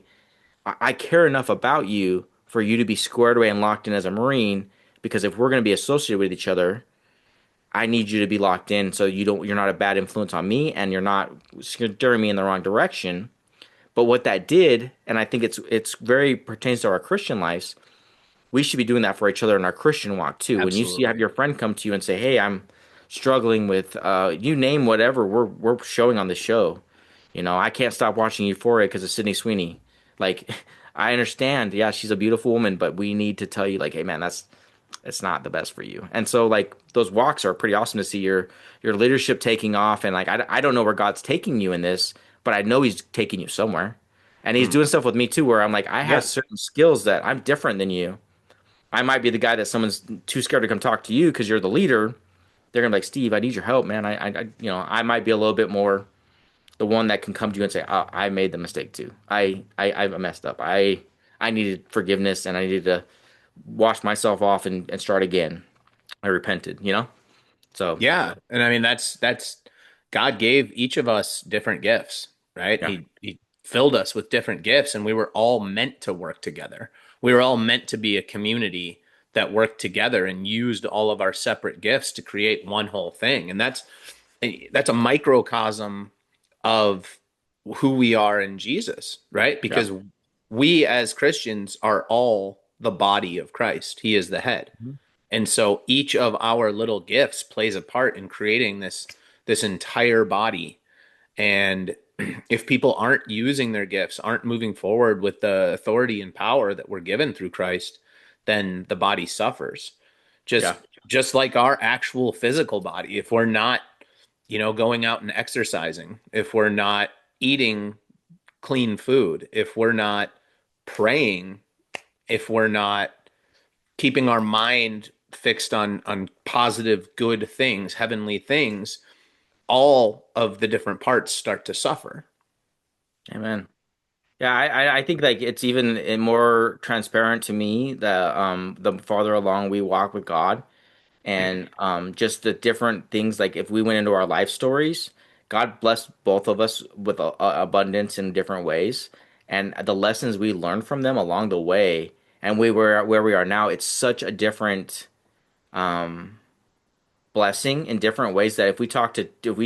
I care enough about you for you to be squared away and locked in as a Marine, because if we're going to be associated with each other, I need you to be locked in so you're not a bad influence on me and you're not steering me in the wrong direction. But what that did, and I think it's very pertains to our Christian lives, we should be doing that for each other in our Christian walk too. Absolutely. When you have your friend come to you and say, hey, I'm struggling with you name whatever we're showing on the show. I can't stop watching Euphoria because of Sydney Sweeney. Like, I understand, yeah, she's a beautiful woman, but we need to tell you, like, hey, man, it's not the best for you. And so, like, those walks are pretty awesome to see your leadership taking off. And like, I don't know where God's taking you in this, but I know He's taking you somewhere. And He's doing stuff with me too, where I'm like, I have certain skills that I'm different than you. I might be the guy that someone's too scared to come talk to you because you're the leader. They're gonna be like, Steve, I need your help, man. I might be a little bit more the one that can come to you and say, oh, I made the mistake too. I messed up. I needed forgiveness and I needed to wash myself off and start again. I repented, So Yeah. And I mean, that's God gave each of us different gifts, right? Yeah. He filled us with different gifts, and we were all meant to work together. We were all meant to be a community that worked together and used all of our separate gifts to create one whole thing. And that's a microcosm of who we are in Jesus, right? Because we as Christians are all the body of Christ. He is the head. And so each of our little gifts plays a part in creating this entire body. And if people aren't using their gifts, aren't moving forward with the authority and power that we're given through Christ, then the body suffers. Just like our actual physical body. If we're not, going out and exercising, if we're not eating clean food, if we're not praying, if we're not keeping our mind fixed on positive, good things, heavenly things, all of the different parts start to suffer. Amen. Yeah, I think like it's even more transparent to me that the farther along we walk with God, and just the different things, like if we went into our life stories, God blessed both of us with abundance in different ways, and the lessons we learned from them along the way, and we were where we are now. It's such a different blessing in different ways that if we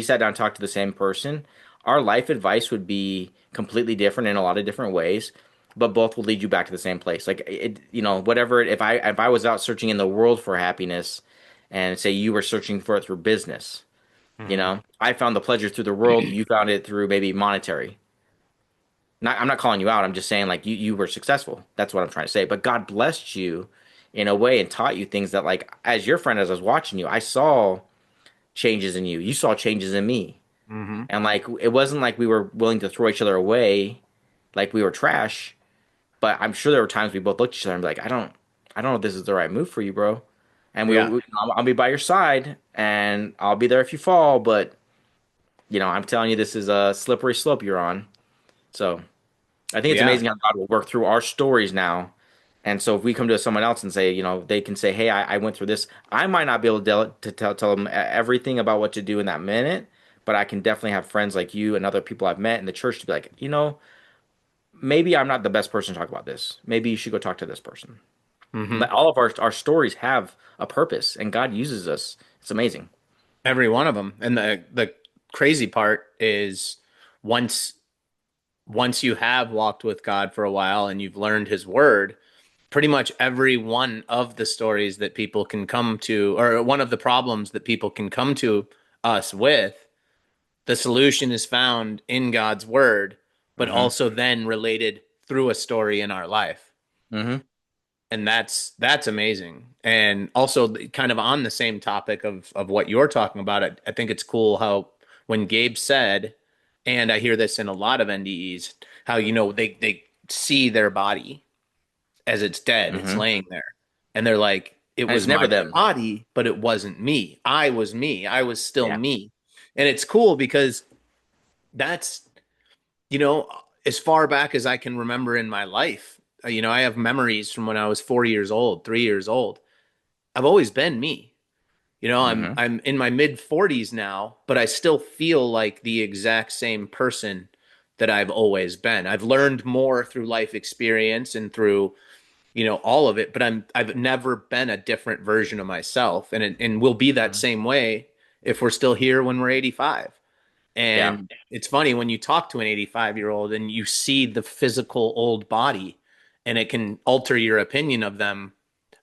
sat down and talked to the same person, our life advice would be completely different in a lot of different ways, but both will lead you back to the same place. Like whatever. If I was out searching in the world for happiness, and say you were searching for it through business, I found the pleasure through the world. You found it through maybe monetary. I'm not calling you out. I'm just saying like you were successful. That's what I'm trying to say. But God blessed you in a way and taught you things that, like, as your friend, as I was watching you, I saw changes in you. You saw changes in me. Mm-hmm. And like, it wasn't like we were willing to throw each other away like we were trash. But I'm sure there were times we both looked at each other and be like, I don't know if this is the right move for you, bro. And I'll be by your side and I'll be there if you fall. But, I'm telling you, this is a slippery slope you're on. So I think it's amazing how God will work through our stories now. And so if we come to someone else and say, they can say, hey, I went through this. I might not be able to tell them everything about what to do in that minute, but I can definitely have friends like you and other people I've met in the church to be like, maybe I'm not the best person to talk about this. Maybe you should go talk to this person. Mm-hmm. But all of our stories have a purpose, and God uses us. It's amazing. Every one of them. And the crazy part is once you have walked with God for a while and you've learned his word, pretty much every one of the stories that people can come to, or one of the problems that people can come to us with, the solution is found in God's word, but also then related through a story in our life. Mm-hmm. And that's amazing. And also kind of on the same topic of what you're talking about, I think it's cool how when Gabe said, and I hear this in a lot of NDEs, how, they see their body as it's dead. Mm-hmm. It's laying there. And they're like, it was never my body, but it wasn't me. I was me. I was still me. And it's cool because that's, as far back as I can remember in my life, I have memories from when I was 4 years old, 3 years old. I've always been me. I'm in my mid 40s now, but I still feel like the exact same person that I've always been. I've learned more through life experience and through, all of it, but I've never been a different version of myself. And will be that same way if we're still here when we're 85. And it's funny when you talk to an 85-year-old and you see the physical old body, and it can alter your opinion of them,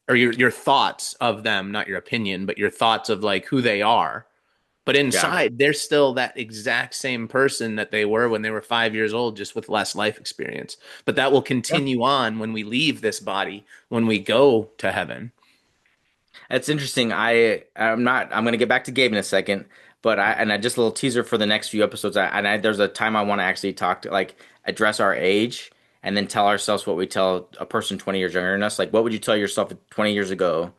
or your thoughts of them, not your opinion, but your thoughts of like who they are. But inside, they're still that exact same person that they were when they were 5 years old, just with less life experience. But that will continue on when we leave this body, when we go to heaven. That's interesting. I'm going to get back to Gabe in a second, but I just a little teaser for the next few episodes. There's a time I want to actually talk to, like, address our age and then tell ourselves what we tell a person 20 years younger than us. Like, what would you tell yourself 20 years ago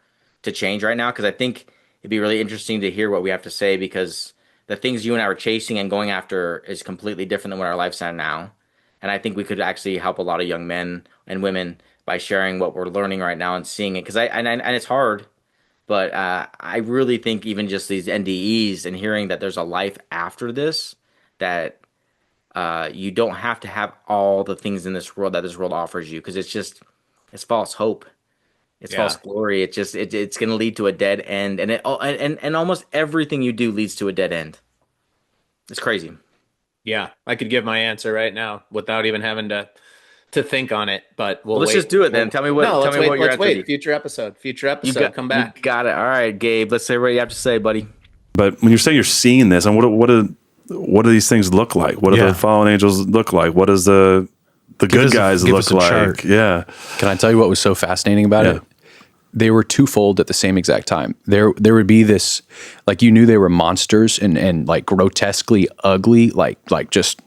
to change right now? Because I think it'd be really interesting to hear what we have to say, because the things you and I are chasing and going after is completely different than what our life's at now. And I think we could actually help a lot of young men and women by sharing what we're learning right now and seeing it. Because and it's hard, but I really think even just these NDEs and hearing that there's a life after this, that you don't have to have all the things in this world that this world offers you, because it's false hope. It's false glory. It's going to lead to a dead end, and and almost everything you do leads to a dead end. It's crazy. Yeah, I could give my answer right now without even having to think on it. But let's just do it then. Tell me what. No, tell me what your answer is. Future episode. Come back. You got it. All right, Gabe. Let's say what you have to say, buddy. But when you're saying you're seeing this, and what do these things look like? What do the fallen angels look like? What does the good guys look like? Chart. Yeah. Can I tell you what was so fascinating about it? they were twofold at the same exact time. There would be this, like, you knew they were monsters and like grotesquely ugly, like just,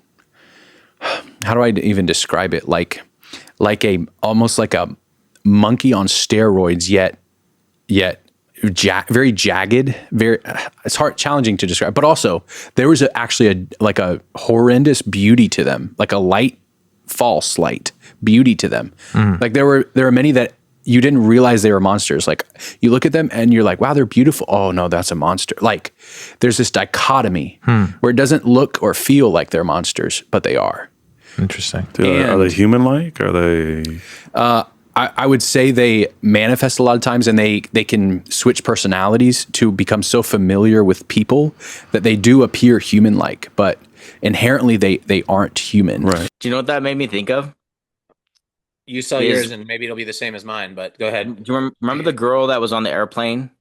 how do I even describe it? Like almost like a monkey on steroids, yet very jagged, it's challenging to describe, but also there was actually a horrendous beauty to them, like a false light beauty to them. Like there were many that you didn't realize they were monsters. Like you look at them and you're like, wow, they're beautiful. Oh no, that's a monster. Like there's this dichotomy where it doesn't look or feel like they're monsters, but they are. Interesting. Are they human-like? Are they? I would say they manifest a lot of times, and they can switch personalities to become so familiar with people that they do appear human-like, but inherently they aren't human. Right. Do you know what that made me think of? You saw yours, and maybe it'll be the same as mine, but go ahead. Do you remember the girl that was on the airplane?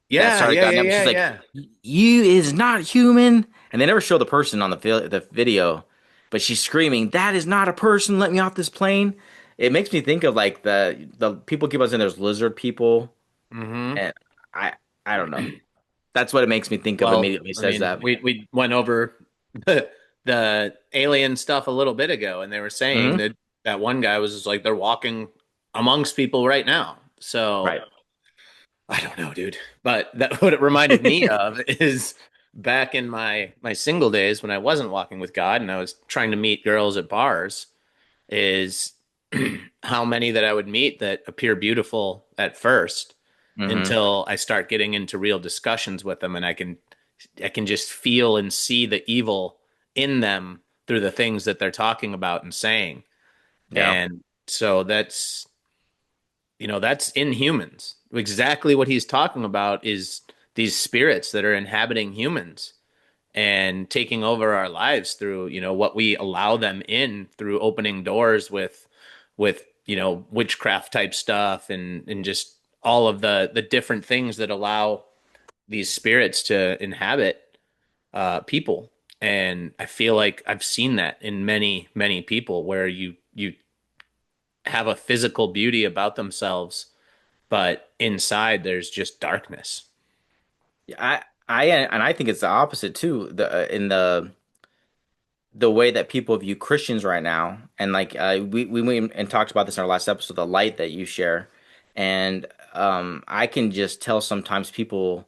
Yeah, She's like, you is not human. And they never show the person on the video, but she's screaming, that is not a person. Let me off this plane. It makes me think of like the people keep on saying there's lizard people. And I don't know. That's what it makes me think of immediately. Says that. We went over the alien stuff a little bit ago, and they were saying that one guy was just like, they're walking amongst people right now. So I don't know, dude. But what it reminded me of is back in my single days when I wasn't walking with God and I was trying to meet girls at bars, is how many that I would meet that appear beautiful at first until I start getting into real discussions with them, and I can just feel and see the evil in them through the things that they're talking about and saying. Yeah. And so that's in humans. Exactly what he's talking about is these spirits that are inhabiting humans and taking over our lives through, what we allow them in, through opening doors with witchcraft type stuff and just all of the different things that allow these spirits to inhabit people. And I feel like I've seen that in many, many people where you have a physical beauty about themselves, but inside there's just darkness. Yeah, I think it's the opposite too. In the way that people view Christians right now, and like we went and talked about this in our last episode, the light that you share, and I can just tell sometimes people,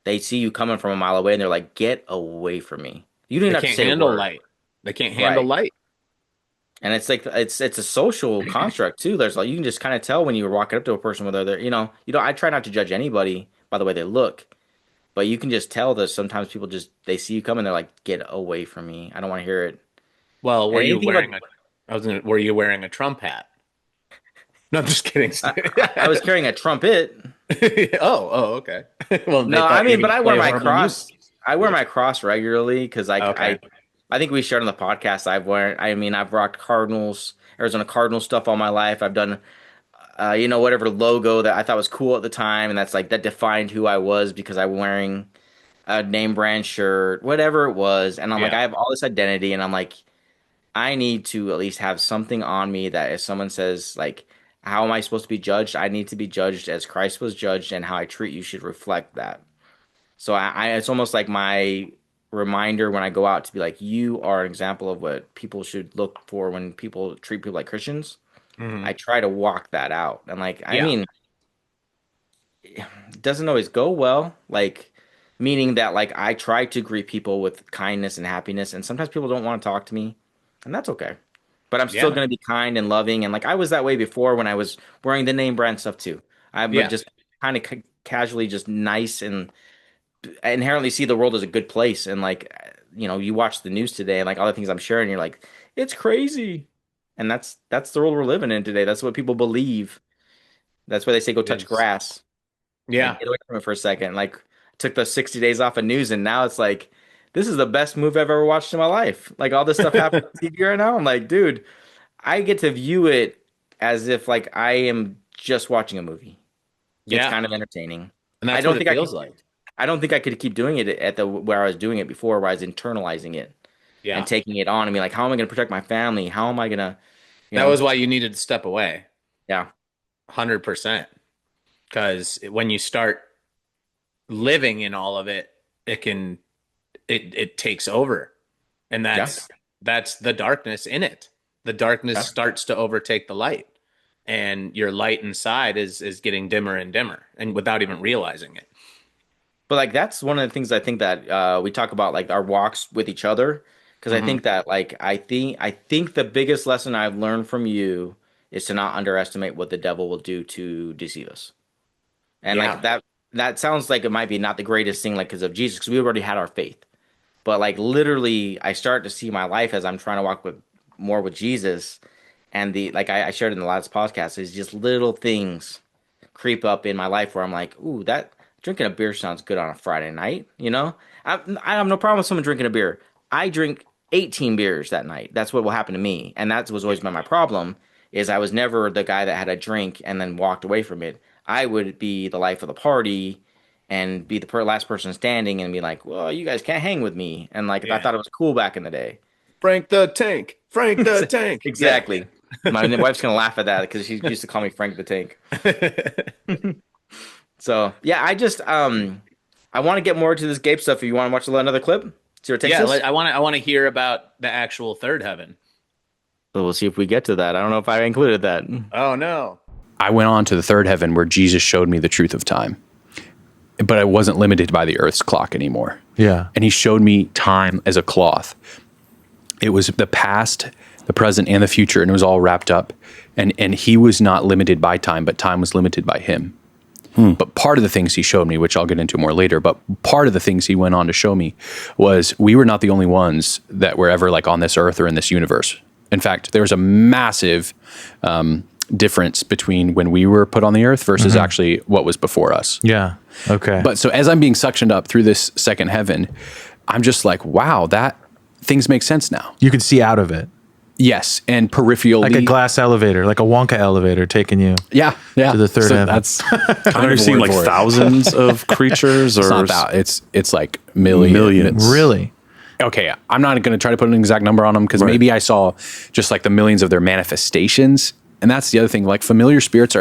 they see you coming from a mile away and they're like, get away from me. You don't even have to say handle a word. light. They can't handle light. And it's like it's a social construct too. There's like, you can just kind of tell when you're walking up to a person, whether they're I try not to judge anybody by the way they look, but you can just tell that sometimes people they see you coming, they're like, get away from me. I don't want to hear it. Well, were you wearing a Trump hat? No, I'm just kidding. I was carrying a trumpet. Oh, okay. Well, no, I mean, but I wear my cross. I wear my cross regularly because I think we shared on the podcast. I've rocked Arizona Cardinals stuff all my life. I've done, whatever logo that I thought was cool at the time, and that defined who I was because I'm wearing a name brand shirt, whatever it was. And I'm like, I have all this identity, and I'm like, I need to at least have something on me that if someone says like, how am I supposed to be judged? I need to be judged as Christ was judged, and how I treat you should reflect that. So it's almost like my reminder when I go out to be like, you are an example of what people should look for when people treat people like Christians. I try to walk that out. And I mean, it doesn't always go well. Like, meaning that I try to greet people with kindness and happiness. And sometimes people don't want to talk to me, and that's okay. But I'm still going to be kind and loving. And I was that way before when I was wearing the name brand stuff too. I would just kind of casually just nice, and I inherently see the world as a good place. And you watch the news today and all the things I'm sharing, you're like, it's crazy. And that's the world we're living in today. That's what people believe. That's why they say go touch grass. Yeah. Get away from it for a second. Took the 60 days off of news, and now it's like, this is the best movie I've ever watched in my life. All this stuff happening on TV right now. I'm like, dude, I get to view it as if I am just watching a movie. It's kind of entertaining. And that's what it feels like. I don't think I could keep doing it at where I was doing it before, where I was internalizing it and taking it on. I mean, how am I going to protect my family? How am I going to? That was why you needed to step away. Yeah, 100%. because when you start living in all of it, it takes over, and that's the darkness in it. The darkness starts to overtake the light, and your light inside is getting dimmer and dimmer, and without even realizing it. But like that's one of the things I think that we talk about, like our walks with each other, because I think that like I think the biggest lesson I've learned from you is to not underestimate what the devil will do to deceive us. And like that sounds like it might be not the greatest thing, like because of Jesus, because we already had our faith. But like literally, I start to see my life as I'm trying to walk more with Jesus, and the like I shared in the last podcast is just little things creep up in my life where I'm like, ooh, that drinking a beer sounds good on a Friday night. You know, I have no problem with someone drinking a beer. I drink 18 beers that night. That's what will happen to me, and that was always been my problem. Is I was never the guy that had a drink and then walked away from it. I would be the life of the party and be the last person standing and be like, well, you guys can't hang with me. And like, I thought it was cool back in the day. Frank the Tank. Frank the Tank. Exactly. Yeah. My wife's going to laugh at that because she used to call me Frank the Tank. So, yeah, I just, I want to get more to this Gabe stuff. If you want to watch another clip, see where it takes us. I want to hear about the actual third heaven. So we'll see if we get to that. I don't know if I included that. Oh, no. I went on to the third heaven where Jesus showed me the truth of time, but I wasn't limited by the earth's clock anymore. Yeah. And he showed me time as a cloth. It was the past, the present, and the future, and it was all wrapped up. And he was not limited by time, but time was limited by him. But part of the things he showed me, which I'll get into more later, but part of the things he went on to show me was we were not the only ones that were ever like on this earth or in this universe. In fact, there was a massive difference between when we were put on the earth versus actually what was before us. Yeah. Okay. But so as I'm being suctioned up through this second heaven, I'm just like, wow, that things make sense now. You can see out of it. Yes, and peripherally, like a glass elevator, like a Wonka elevator taking you. Yeah. To the third heaven. That's Have you seen like thousands of creatures, or it's not that. It's like millions. Really? Okay, I'm not going to try to put an exact number on them because maybe I saw just like the millions of their manifestations. And that's the other thing. Like familiar spirits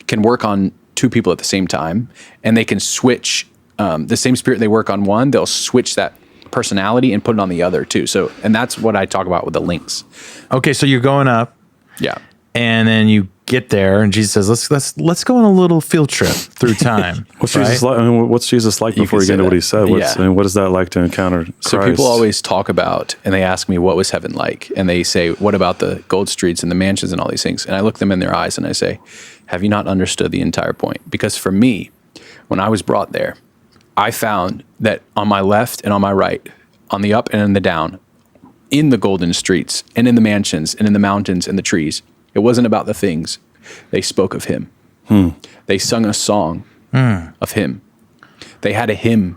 can work on two people at the same time, and they can switch the same spirit they work on one. They'll switch that personality and put it on the other too. So, and that's what I talk about with the links. Okay, so you're going up. Yeah. And then you get there, and Jesus says, "Let's go on a little field trip through time." What's Jesus like? I mean, what's Jesus like before you get into what he said? I mean, what is that like to encounter Christ? So people always talk about, and they ask me, "What was heaven like?" And they say, "What about the gold streets and the mansions and all these things?" And I look them in their eyes and I say, "Have you not understood the entire point?" Because for me, when I was brought there, I found that on my left and on my right, on the up and in the down, in the golden streets and in the mansions and in the mountains and the trees, it wasn't about the things. They spoke of him. They sung a song of him. They had a hymn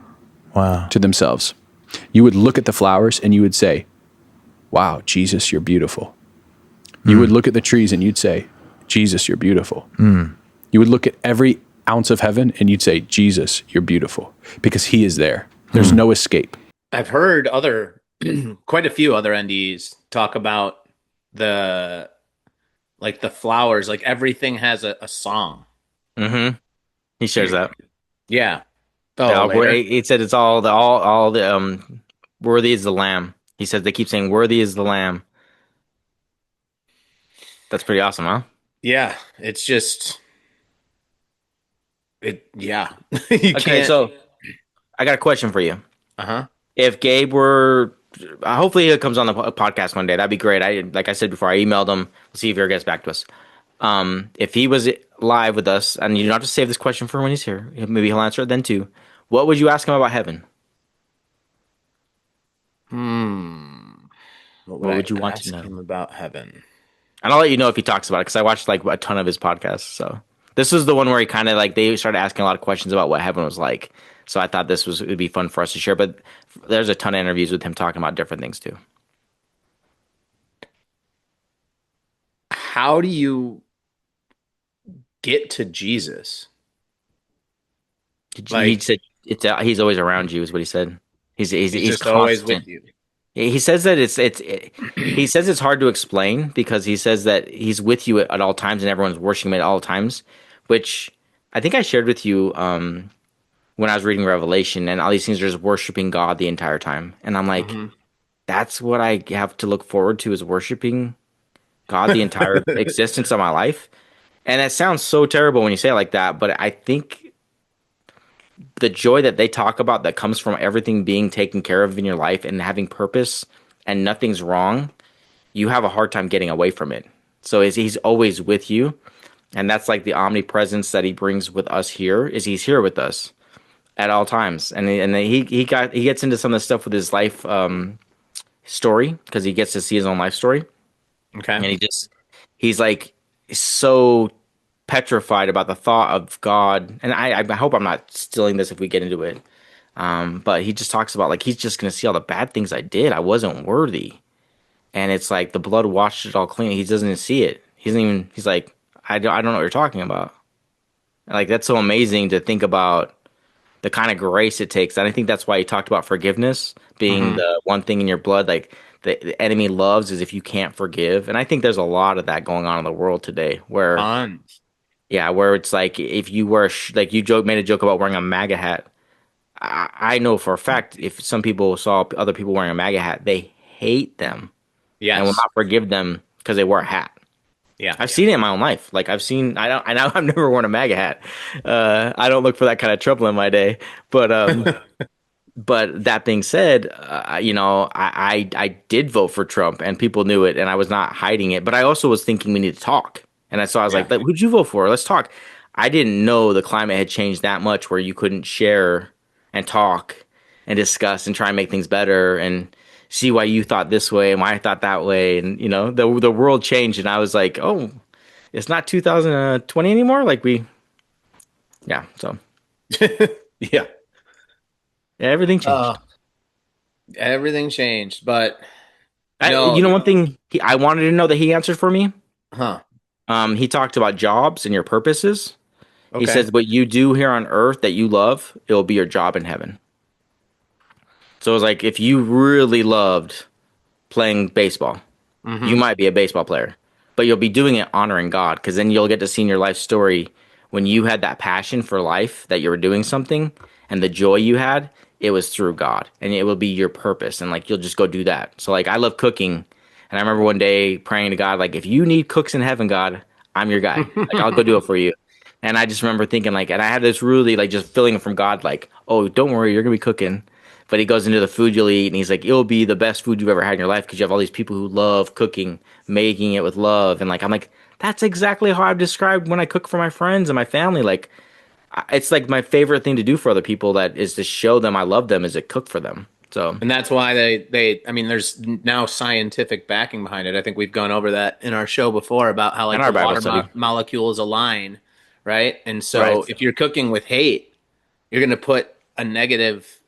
to themselves. You would look at the flowers and you would say, wow, Jesus, you're beautiful. You would look at the trees and you'd say, Jesus, you're beautiful. You would look at every ounce of heaven and you'd say, Jesus, you're beautiful, because he is there. There's no escape. I've heard quite a few other NDEs talk about the flowers, like everything has a song. He shares that. Yeah. It said it's all the worthy is the lamb. He says they keep saying worthy is the lamb. That's pretty awesome, huh? Yeah. It's just yeah. Okay, so I got a question for you. If Gabe were, hopefully he comes on the podcast one day. That'd be great. Like I said before, I emailed him. We'll see if he ever gets back to us. If he was live with us, and you don't have to save this question for when he's here, maybe he'll answer it then too. What would you ask him about heaven? What would you want to know him about heaven? And I'll let you know if he talks about it, because I watched like a ton of his podcasts. So this was the one where he kind of like, they started asking a lot of questions about what heaven was like. So I thought it would be fun for us to share. But there's a ton of interviews with him talking about different things too. How do you get to Jesus? He said he's always around you, is what he said. He's just always with you. He says that he says it's hard to explain, because he says that he's with you at all times and everyone's worshiping him at all times, which I think I shared with you when I was reading Revelation, and all these things are just worshiping God the entire time, and I'm like, that's what I have to look forward to is worshiping God the entire existence of my life. And it sounds so terrible when you say it like that, but I think the joy that they talk about that comes from everything being taken care of in your life and having purpose and nothing's wrong, you have a hard time getting away from it. So he's always with you. And that's like the omnipresence that he brings with us here is he's here with us at all times. And he gets into some of the stuff with his life story because he gets to see his own life story. Okay. And he's like so petrified about the thought of God. And I hope I'm not stealing this if we get into it. But he just talks about like he's just gonna see all the bad things I did. I wasn't worthy. And it's like the blood washed it all clean. He doesn't even see it. He's like, I don't know what you're talking about. Like that's so amazing to think about the kind of grace it takes. And I think that's why he talked about forgiveness being the one thing in your blood. Like the enemy loves is if you can't forgive. And I think there's a lot of that going on in the world today where, where it's like, if you wear, like you made a joke about wearing a MAGA hat. I know for a fact, if some people saw other people wearing a MAGA hat, they hate them. Yes. And will not forgive them because they wear a hat. Yeah. I've seen it in my own life. Like I've never worn a MAGA hat. I don't look for that kind of trouble in my day. But but that being said, I did vote for Trump and people knew it and I was not hiding it. But I also was thinking we need to talk. And I was like, who'd you vote for? Let's talk. I didn't know the climate had changed that much where you couldn't share and talk and discuss and try and make things better and see why you thought this way and why I thought that way. And, the world changed and I was like, oh, it's not 2020 anymore. Like so. Yeah. Everything changed. Everything changed, but one thing I wanted to know that he answered for me. Huh. He talked about jobs and your purposes. Okay. He says, what you do here on earth that you love, it will be your job in heaven. So it was like, if you really loved playing baseball, you might be a baseball player, but you'll be doing it honoring God. Cause then you'll get to see in your life story when you had that passion for life that you were doing something and the joy you had, it was through God and it will be your purpose. And like, you'll just go do that. So like, I love cooking. And I remember one day praying to God, like, if you need cooks in heaven, God, I'm your guy. Like, I'll go do it for you. And I just remember thinking like, and I had this really like just feeling from God, like, oh, don't worry, you're going to be cooking. But he goes into the food you'll eat and he's like, it'll be the best food you've ever had in your life because you have all these people who love cooking, making it with love. And like, I'm like, that's exactly how I've described when I cook for my friends and my family. Like, it's like my favorite thing to do for other people that is to show them I love them is to cook for them. So, and that's why there's now scientific backing behind it. I think we've gone over that in our show before about how like the water molecules align, right? And so if you're cooking with hate, you're going to put a negative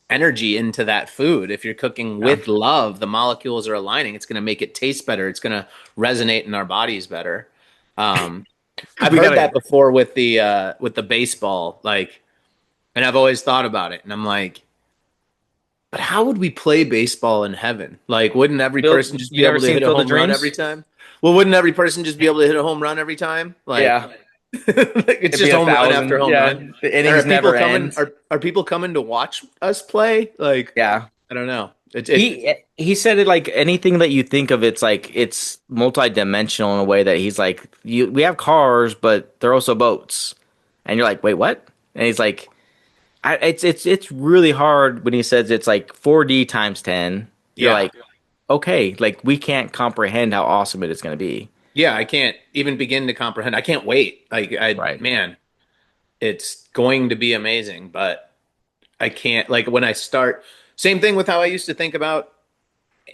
energy into that food. If you're cooking with love, the molecules are aligning. It's going to make it taste better. It's going to resonate in our bodies better. I've heard that before with the baseball, like, and I've always thought about it. And I'm like, but how would we play baseball in heaven? Like, wouldn't every person just be able to hit a home run every time? Well, wouldn't every person just be able to hit a home run every time? Like, it's just home run after home run. The innings never end. Are people coming to watch us play? Like, I don't know. He said it like anything that you think of, it's like it's multi-dimensional in a way that he's like, we have cars, but they're also boats, and you're like, wait, what? And he's like, it's really hard when he says it's like 4D times 10. You're like, okay, like we can't comprehend how awesome it is going to be. Yeah, I can't even begin to comprehend. I can't wait. Like, man, it's going to be amazing, but I can't, like, when I start, same thing with how I used to think about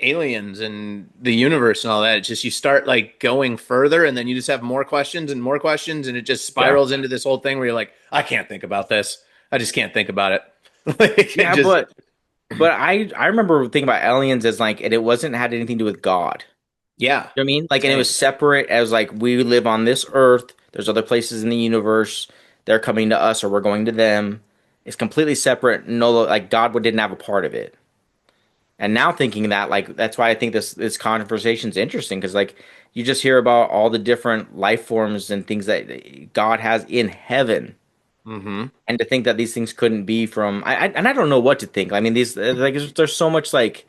aliens and the universe and all that. It's just, you start like going further and then you just have more questions and it just spirals into this whole thing where you're like, I can't think about this. I just can't think about it. But I remember thinking about aliens as like, and it wasn't had anything to do with God. Yeah. You know what I mean? Like, and it was separate as like, we live on this earth. There's other places in the universe. They're coming to us or we're going to them. It's completely separate. No, like God didn't have a part of it. And now thinking that, like, that's why I think this conversation is interesting, because like you just hear about all the different life forms and things that God has in heaven. Mm-hmm. And to think that these things couldn't be from, and I don't know what to think. I mean, these like there's so much like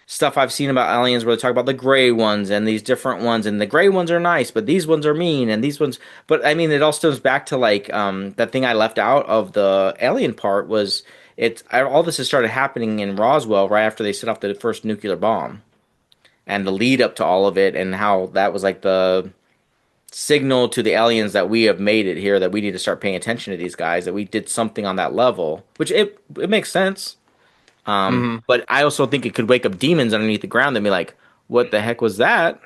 stuff I've seen about aliens where they talk about the gray ones and these different ones, and the gray ones are nice, but these ones are mean, and these ones. But I mean, it all stems back to like that thing I left out of the alien part was all this has started happening in Roswell right after they set off the first nuclear bomb, and the lead up to all of it, and how that was like the signal to the aliens that we have made it here, that we need to start paying attention to these guys, that we did something on that level, which it makes sense. But I also think it could wake up demons underneath the ground and be like, what the heck was that?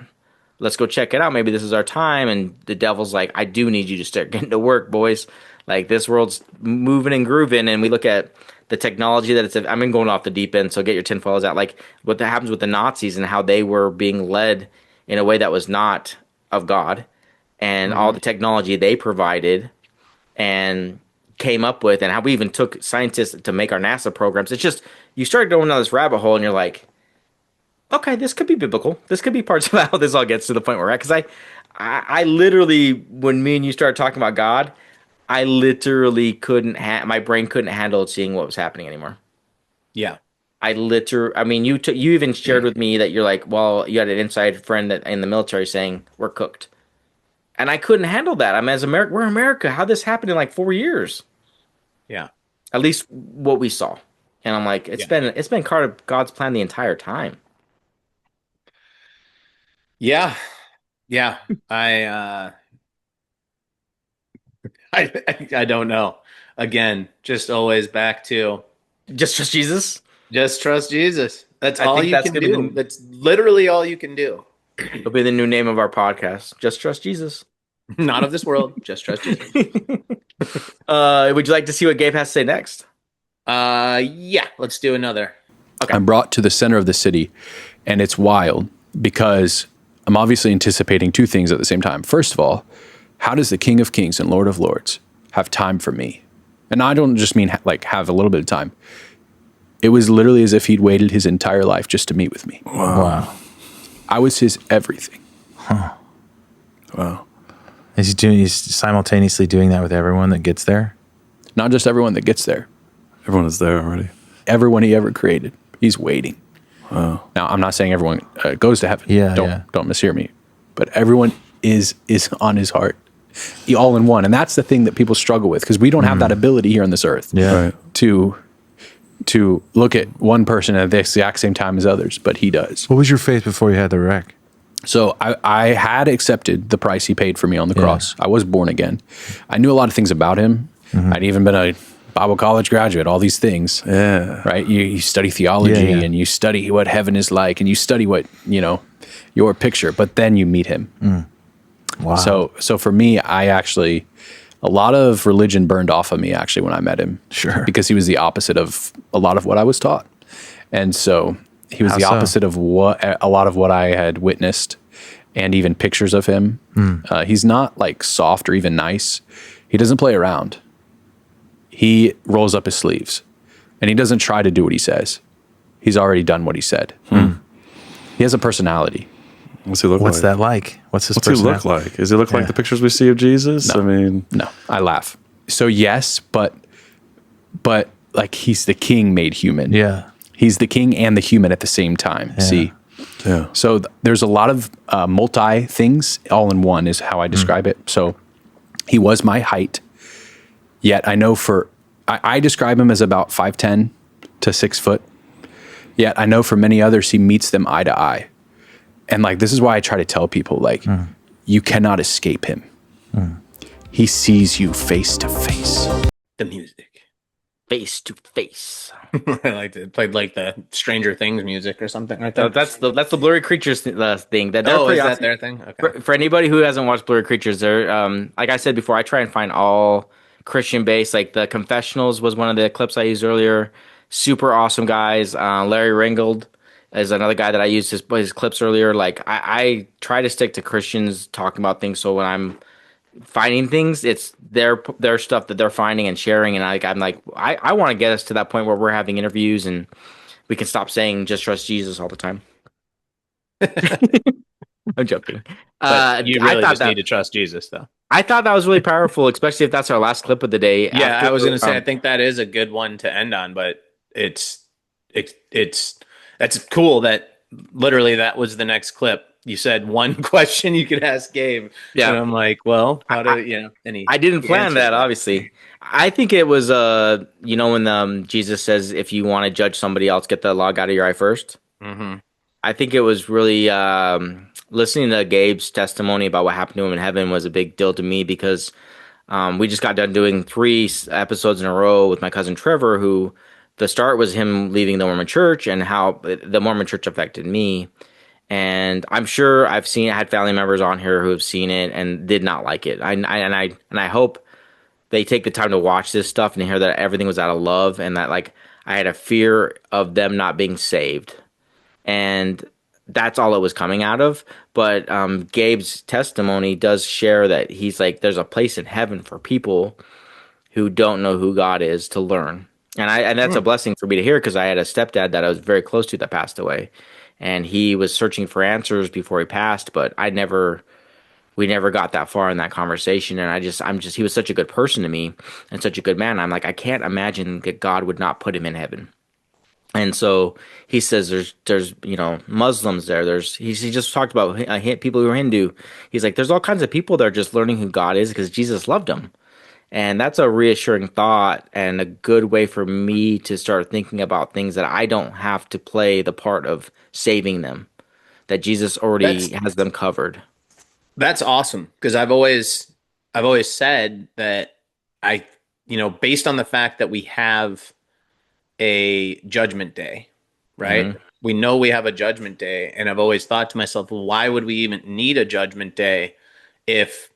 Let's go check it out. Maybe this is our time. And the devil's like, I do need you to start getting to work, boys. Like, this world's moving and grooving. And we look at the technology that I'm going off the deep end, so get your tinfoils out. Like, what that happens with the Nazis and how they were being led in a way that was not of God, and all the technology they provided and came up with, and how we even took scientists to make our NASA programs. It's just, you start going down this rabbit hole and you're like, okay, this could be biblical. This could be parts of how this all gets to the point we're at. Because I literally, when me and you started talking about God, I literally couldn't, my brain couldn't handle seeing what was happening anymore. Yeah. I mean, you even shared with me that you're like, well, you had an inside friend that in the military saying, we're cooked. And I couldn't handle that. I mean, as America, we're America. How'd this happen in like 4 years? Yeah. At least what we saw. And I'm like, it's been part of God's plan the entire time. Yeah. Yeah. I don't know. Again, just always back to just trust Jesus. Just trust Jesus. That's all you can do. Be That's literally all you can do. It'll be the new name of our podcast. Just trust Jesus. Not of this world. Just trust Jesus. Would you like to see what Gabe has to say next? Yeah. Let's do another. Okay. I'm brought to the center of the city, and it's wild because I'm obviously anticipating two things at the same time. First of all, how does the King of Kings and Lord of Lords have time for me? And I don't just mean like have a little bit of time. It was literally as if he'd waited his entire life just to meet with me. Wow. I was his everything. Huh. Wow. He's simultaneously doing that with everyone that gets there? Not just everyone that gets there. Everyone is there already. Everyone he ever created. He's waiting. Wow. Now, I'm not saying everyone goes to heaven. Yeah, don't mishear me. But everyone is on his heart. All in one. And that's the thing that people struggle with, because we don't have that ability here on this earth to look at one person at the exact same time as others, but he does. What was your faith before you had the wreck? So I had accepted the price he paid for me on the cross. I was born again. I knew a lot of things about him. I'd even been a Bible college graduate, all these things. Yeah. Right? You study theology and you study what heaven is like, and you study what, your picture, but then you meet him. Wow. So for me, a lot of religion burned off of me actually when I met him. Sure. Because he was the opposite of a lot of what I was taught. And so he was opposite of a lot of what I had witnessed, and even pictures of him. He's not like soft or even nice. He doesn't play around. He rolls up his sleeves, and he doesn't try to do what he says. He's already done what he said. He has a personality. What's he look What's like? that like? What's he look like? Does he look like the pictures we see of Jesus? No. No, I laugh. So yes, but like he's the king made human. Yeah. He's the king and the human at the same time. Yeah. See? Yeah. So there's a lot of multi things all in one is how I describe it. So he was my height, yet I know I describe him as about 5'10" to 6 foot. Yet I know for many others, he meets them eye to eye. And like, this is why I try to tell people, like, you cannot escape him. He sees you face to face. The music. Face to face. I liked it. Played like the Stranger Things music or something right there. That's the Blurry Creatures thing. That they're is pretty that awesome. their thing? Okay. For anybody who hasn't watched Blurry Creatures, they're like I said before, I try and find all Christian based. Like the Confessionals was one of the clips I used earlier. Super awesome guys. Larry Ringgold is another guy that I used his clips earlier. Like I try to stick to Christians talking about things. So when I'm finding things, it's their stuff that they're finding and sharing. And I'm like, I want to get us to that point where we're having interviews and we can stop saying just trust Jesus all the time. I'm joking. But you I really thought just that need to trust Jesus, though. I thought that was really powerful, especially if that's our last clip of the day. Yeah, I was going to say, I um, think that is a good one to end on, but it's that's cool that literally that was the next clip. You said one question you could ask Gabe. Yeah. And I'm like, well, how do, and I didn't he plan answers that, obviously. I think it was, when Jesus says, if you want to judge somebody else, get the log out of your eye first. Mm-hmm. I think it was really listening to Gabe's testimony about what happened to him in heaven was a big deal to me because we just got done doing 3 episodes in a row with my cousin Trevor, who the start was him leaving the Mormon church and how the Mormon church affected me. And I'm sure I had family members on here who have seen it and did not like it. I hope they take the time to watch this stuff and hear that everything was out of love and that like I had a fear of them not being saved. And that's all it was coming out of. But Gabe's testimony does share that he's like, there's a place in heaven for people who don't know who God is to learn. And that's a blessing for me to hear because I had a stepdad that I was very close to that passed away. And he was searching for answers before he passed, but we never got that far in that conversation. And he was such a good person to me and such a good man. I'm like, I can't imagine that God would not put him in heaven. And so he says there's Muslims there. He just talked about people who are Hindu. He's like, there's all kinds of people that are just learning who God is because Jesus loved them. And that's a reassuring thought and a good way for me to start thinking about things that I don't have to play the part of saving them, that Jesus already has them covered. That's awesome because I've always said that based on the fact that we have a judgment day, right? Mm-hmm. We know we have a judgment day, and I've always thought to myself, well, why would we even need a judgment day if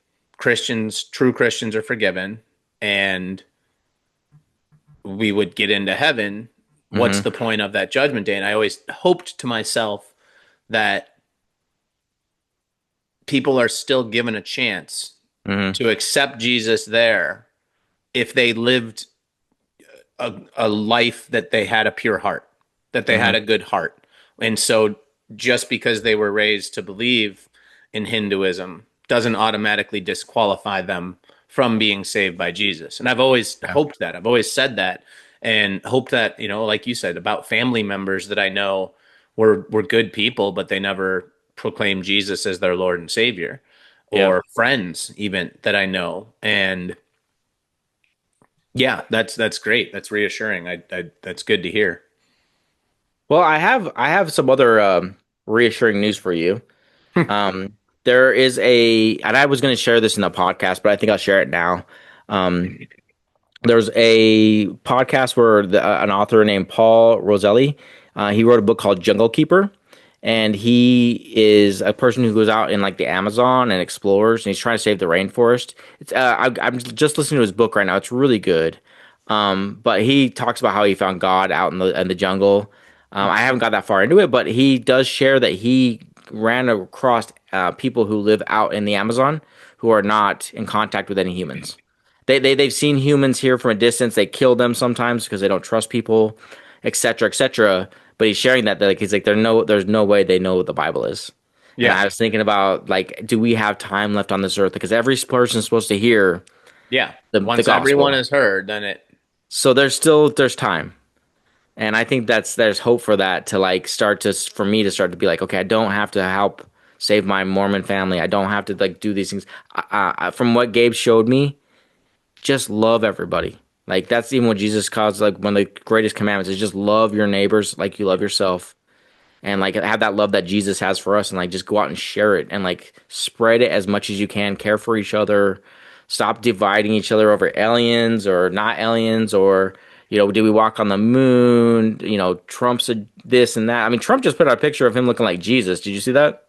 true Christians are forgiven and we would get into heaven? What's Mm-hmm. the point of that judgment day? And I always hoped to myself that people are still given a chance to accept Jesus there if they lived a life that they had a pure heart, that they had a good heart. And so just because they were raised to believe in Hinduism doesn't automatically disqualify them from being saved by Jesus. And I've always hoped that. I've always said that and hoped that, like you said, about family members that I know were good people, but they never proclaimed Jesus as their Lord and Savior, or friends even that I know. And yeah, that's great. That's reassuring. That's good to hear. Well, I have some other reassuring news for you. There is and I was going to share this in the podcast, but I think I'll share it now. There's a podcast where an author named Paul Roselli, he wrote a book called Jungle Keeper, and he is a person who goes out in like the Amazon and explores, and he's trying to save the rainforest. I'm just listening to his book right now. It's really good. But he talks about how he found God out in the jungle. I haven't got that far into it, but he does share that he ran across people who live out in the Amazon who are not in contact with any humans. They've seen humans here from a distance. They kill them sometimes because they don't trust people, etc., etc. But he's sharing that he's like, there's no way they know what the Bible is. Yeah. And I was thinking about like, do we have time left on this earth? Because every person is supposed to hear. Yeah. the Once everyone is heard, then it. So there's time. And I think there's hope for that to like for me to start to be like, okay, I don't have to help save my Mormon family. I don't have to like do these things. From what Gabe showed me, just love everybody. Like that's even what Jesus calls like one of the greatest commandments is just love your neighbors like you love yourself. And like have that love that Jesus has for us and like just go out and share it and like spread it as much as you can, care for each other, stop dividing each other over aliens or not aliens or do we walk on the moon? Trump's this and that. I mean, Trump just put out a picture of him looking like Jesus. Did you see that?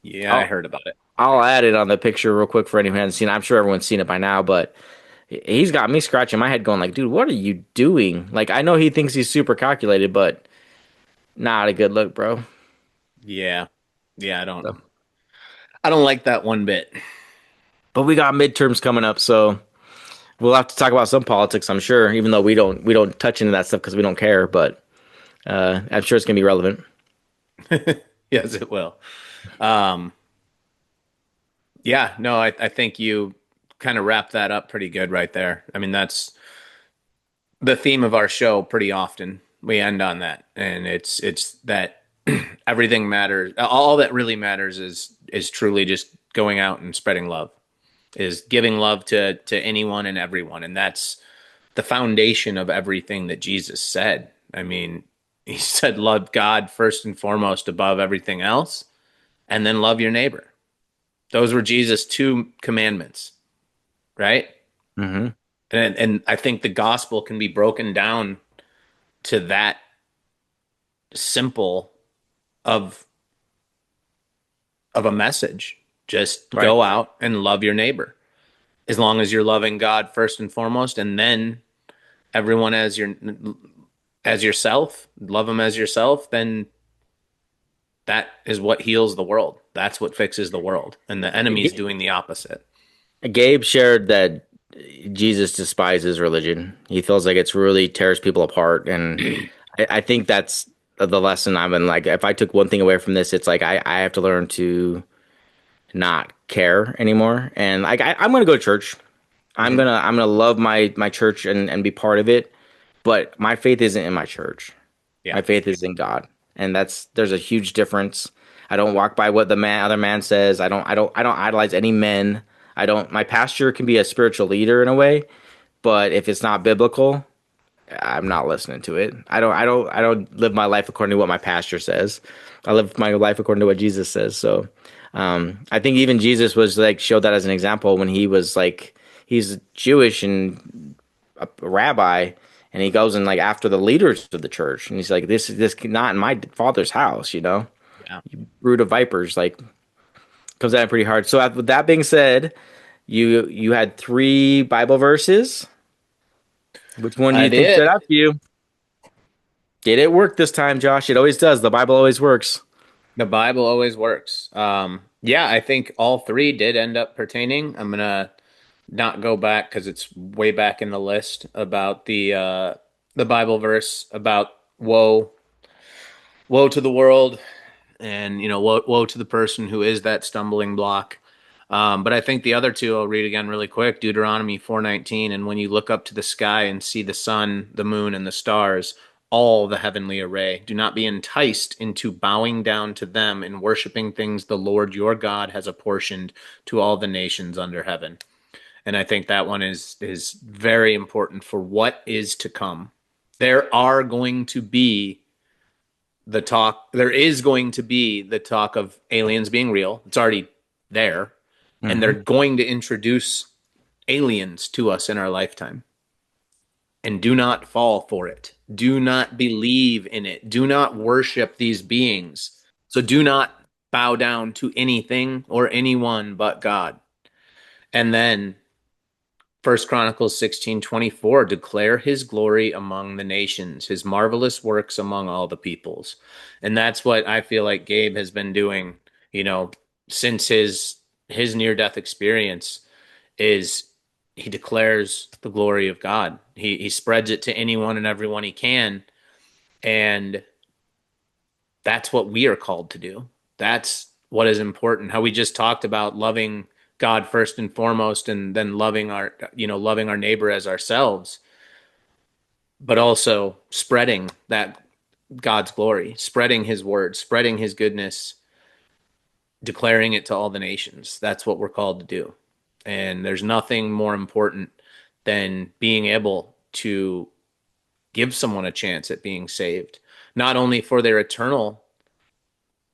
Yeah, I heard about it. I'll add it on the picture real quick for anyone who hasn't seen it. I'm sure everyone's seen it by now, but he's got me scratching my head going like, dude, what are you doing? Like, I know he thinks he's super calculated, but not a good look, bro. Yeah. Yeah, I don't like that one bit. But we got midterms coming up, so we'll have to talk about some politics, I'm sure, even though we don't touch into that stuff because we don't care. But I'm sure it's gonna be relevant. Yes, it will. Um, yeah, no, I think you kind of wrapped that up pretty good right there. I mean, that's the theme of our show pretty often. We end on that, and it's that everything matters. All that really matters is truly just going out and spreading love, is giving love to anyone and everyone, and that's the foundation of everything that Jesus said. I mean, he said, love God first and foremost above everything else, and then love your neighbor. Those were Jesus' two commandments, right? Mm-hmm. And I think the gospel can be broken down to that simple of a message. Just go out and love your neighbor. As long as you're loving God first and foremost, and then everyone as yourself, love them as yourself, then that is what heals the world. That's what fixes the world. And the enemy's doing the opposite. Gabe shared that Jesus despises religion. He feels like it's really tears people apart. And I think that's the lesson I've been like, if I took one thing away from this, it's like I have to learn to not care anymore. And like I'm gonna go to church. I'm gonna love my church and be part of it. But my faith isn't in my church. Yeah. My faith is in God. And there's a huge difference. I don't walk by what the other man says. I don't idolize any men. My pastor can be a spiritual leader in a way, but if it's not biblical, I'm not listening to it. I don't live my life according to what my pastor says. I live my life according to what Jesus says. So, I think even Jesus was like, showed that as an example when he was like, he's Jewish and a rabbi, and he goes and like after the leaders of the church, and he's like, this not in my father's house, Yeah. You brood of vipers, like comes at it pretty hard. So with that being said, you had 3 Bible verses. Which one do you think stood out to you? Did it work this time, Josh? It always does. The Bible always works. The Bible always works. Yeah, I think all 3 did end up pertaining. I'm gonna not go back because it's way back in the list about the Bible verse about woe to the world, and woe to the person who is that stumbling block. But I think the other 2 I'll read again really quick. Deuteronomy 4:19, and when you look up to the sky and see the sun, the moon, and the stars, all the heavenly array, do not be enticed into bowing down to them and worshiping things the Lord your God has apportioned to all the nations under heaven. And I think that one is very important for what is to come. There is going to be the talk of aliens being real. It's already there. Mm-hmm. And they're going to introduce aliens to us in our lifetime. And do not fall for it. Do not believe in it. Do not worship these beings. So do not bow down to anything or anyone but God. And then 1 Chronicles 16:24, declare his glory among the nations, his marvelous works among all the peoples. And that's what I feel like Gabe has been doing, since his near-death experience, is he declares the glory of God. He spreads it to anyone and everyone he can. And that's what we are called to do. That's what is important. How we just talked about loving God first and foremost, and then loving our neighbor as ourselves, but also spreading that God's glory, spreading his word, spreading his goodness, declaring it to all the nations. That's what we're called to do. And there's nothing more important than being able to give someone a chance at being saved, not only for their eternal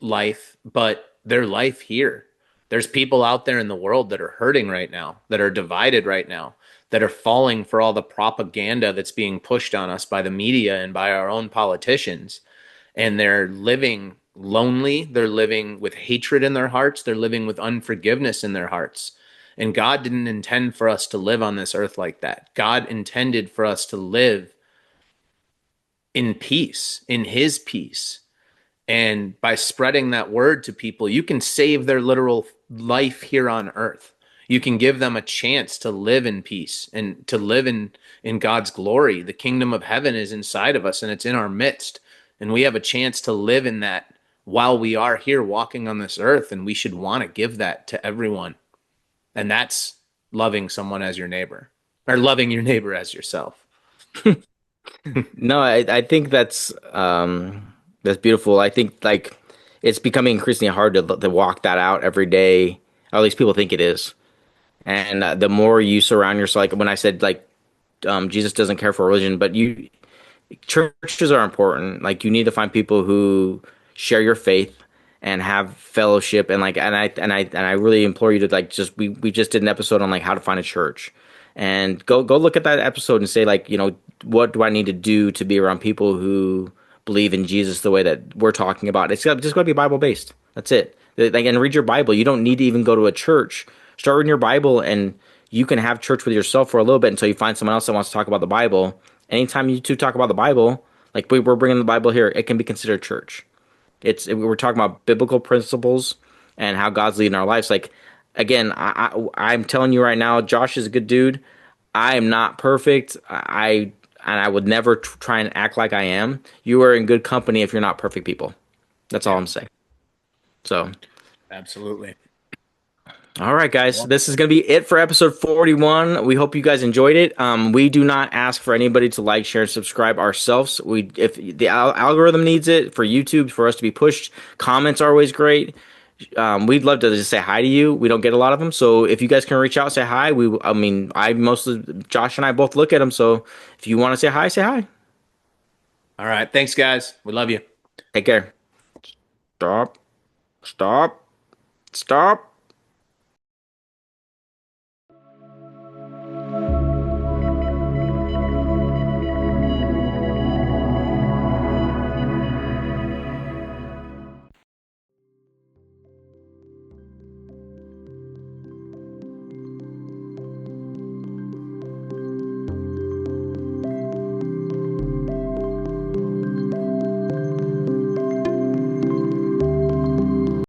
life, but their life here. There's people out there in the world that are hurting right now, that are divided right now, that are falling for all the propaganda that's being pushed on us by the media and by our own politicians. And they're living lonely. They're living with hatred in their hearts. They're living with unforgiveness in their hearts. And God didn't intend for us to live on this earth like that. God intended for us to live in peace, in his peace. And by spreading that word to people, you can save their literal life here on earth. You can give them a chance to live in peace and to live in God's glory. The kingdom of heaven is inside of us, and it's in our midst. And we have a chance to live in that while we are here walking on this earth, and we should want to give that to everyone. And that's loving someone as your neighbor, or loving your neighbor as yourself. No, I think that's beautiful. I think like it's becoming increasingly hard to walk that out every day. Or at least people think it is. And the more you surround yourself, like when I said like Jesus doesn't care for religion, but churches are important. Like you need to find people who share your faith and have fellowship, and I really implore you to like we just did an episode on like how to find a church, and go look at that episode and say like, what do I need to do to be around people who believe in Jesus the way that we're talking about. It's just going to be Bible based. That's it. Like, and read your Bible. You don't need to even go to a church. Start reading your Bible, and you can have church with yourself for a little bit until you find someone else that wants to talk about the Bible. Anytime you two talk about the Bible, like we're bringing the Bible here, it can be considered church. We're talking about biblical principles and how God's leading our lives. Like, again, I'm telling you right now, Josh is a good dude. I am not perfect. I would never try and act like I am. You are in good company if you're not perfect people. That's all I'm saying. So, absolutely. All right, guys. This is going to be it for episode 41. We hope you guys enjoyed it. We do not ask for anybody to like, share, and subscribe ourselves. If the algorithm needs it for YouTube for us to be pushed, comments are always great. We'd love to just say hi to you. We don't get a lot of them, so if you guys can reach out, say hi. Josh and I both look at them. So if you want to say hi, say hi. All right, thanks, guys. We love you. Take care. Stop.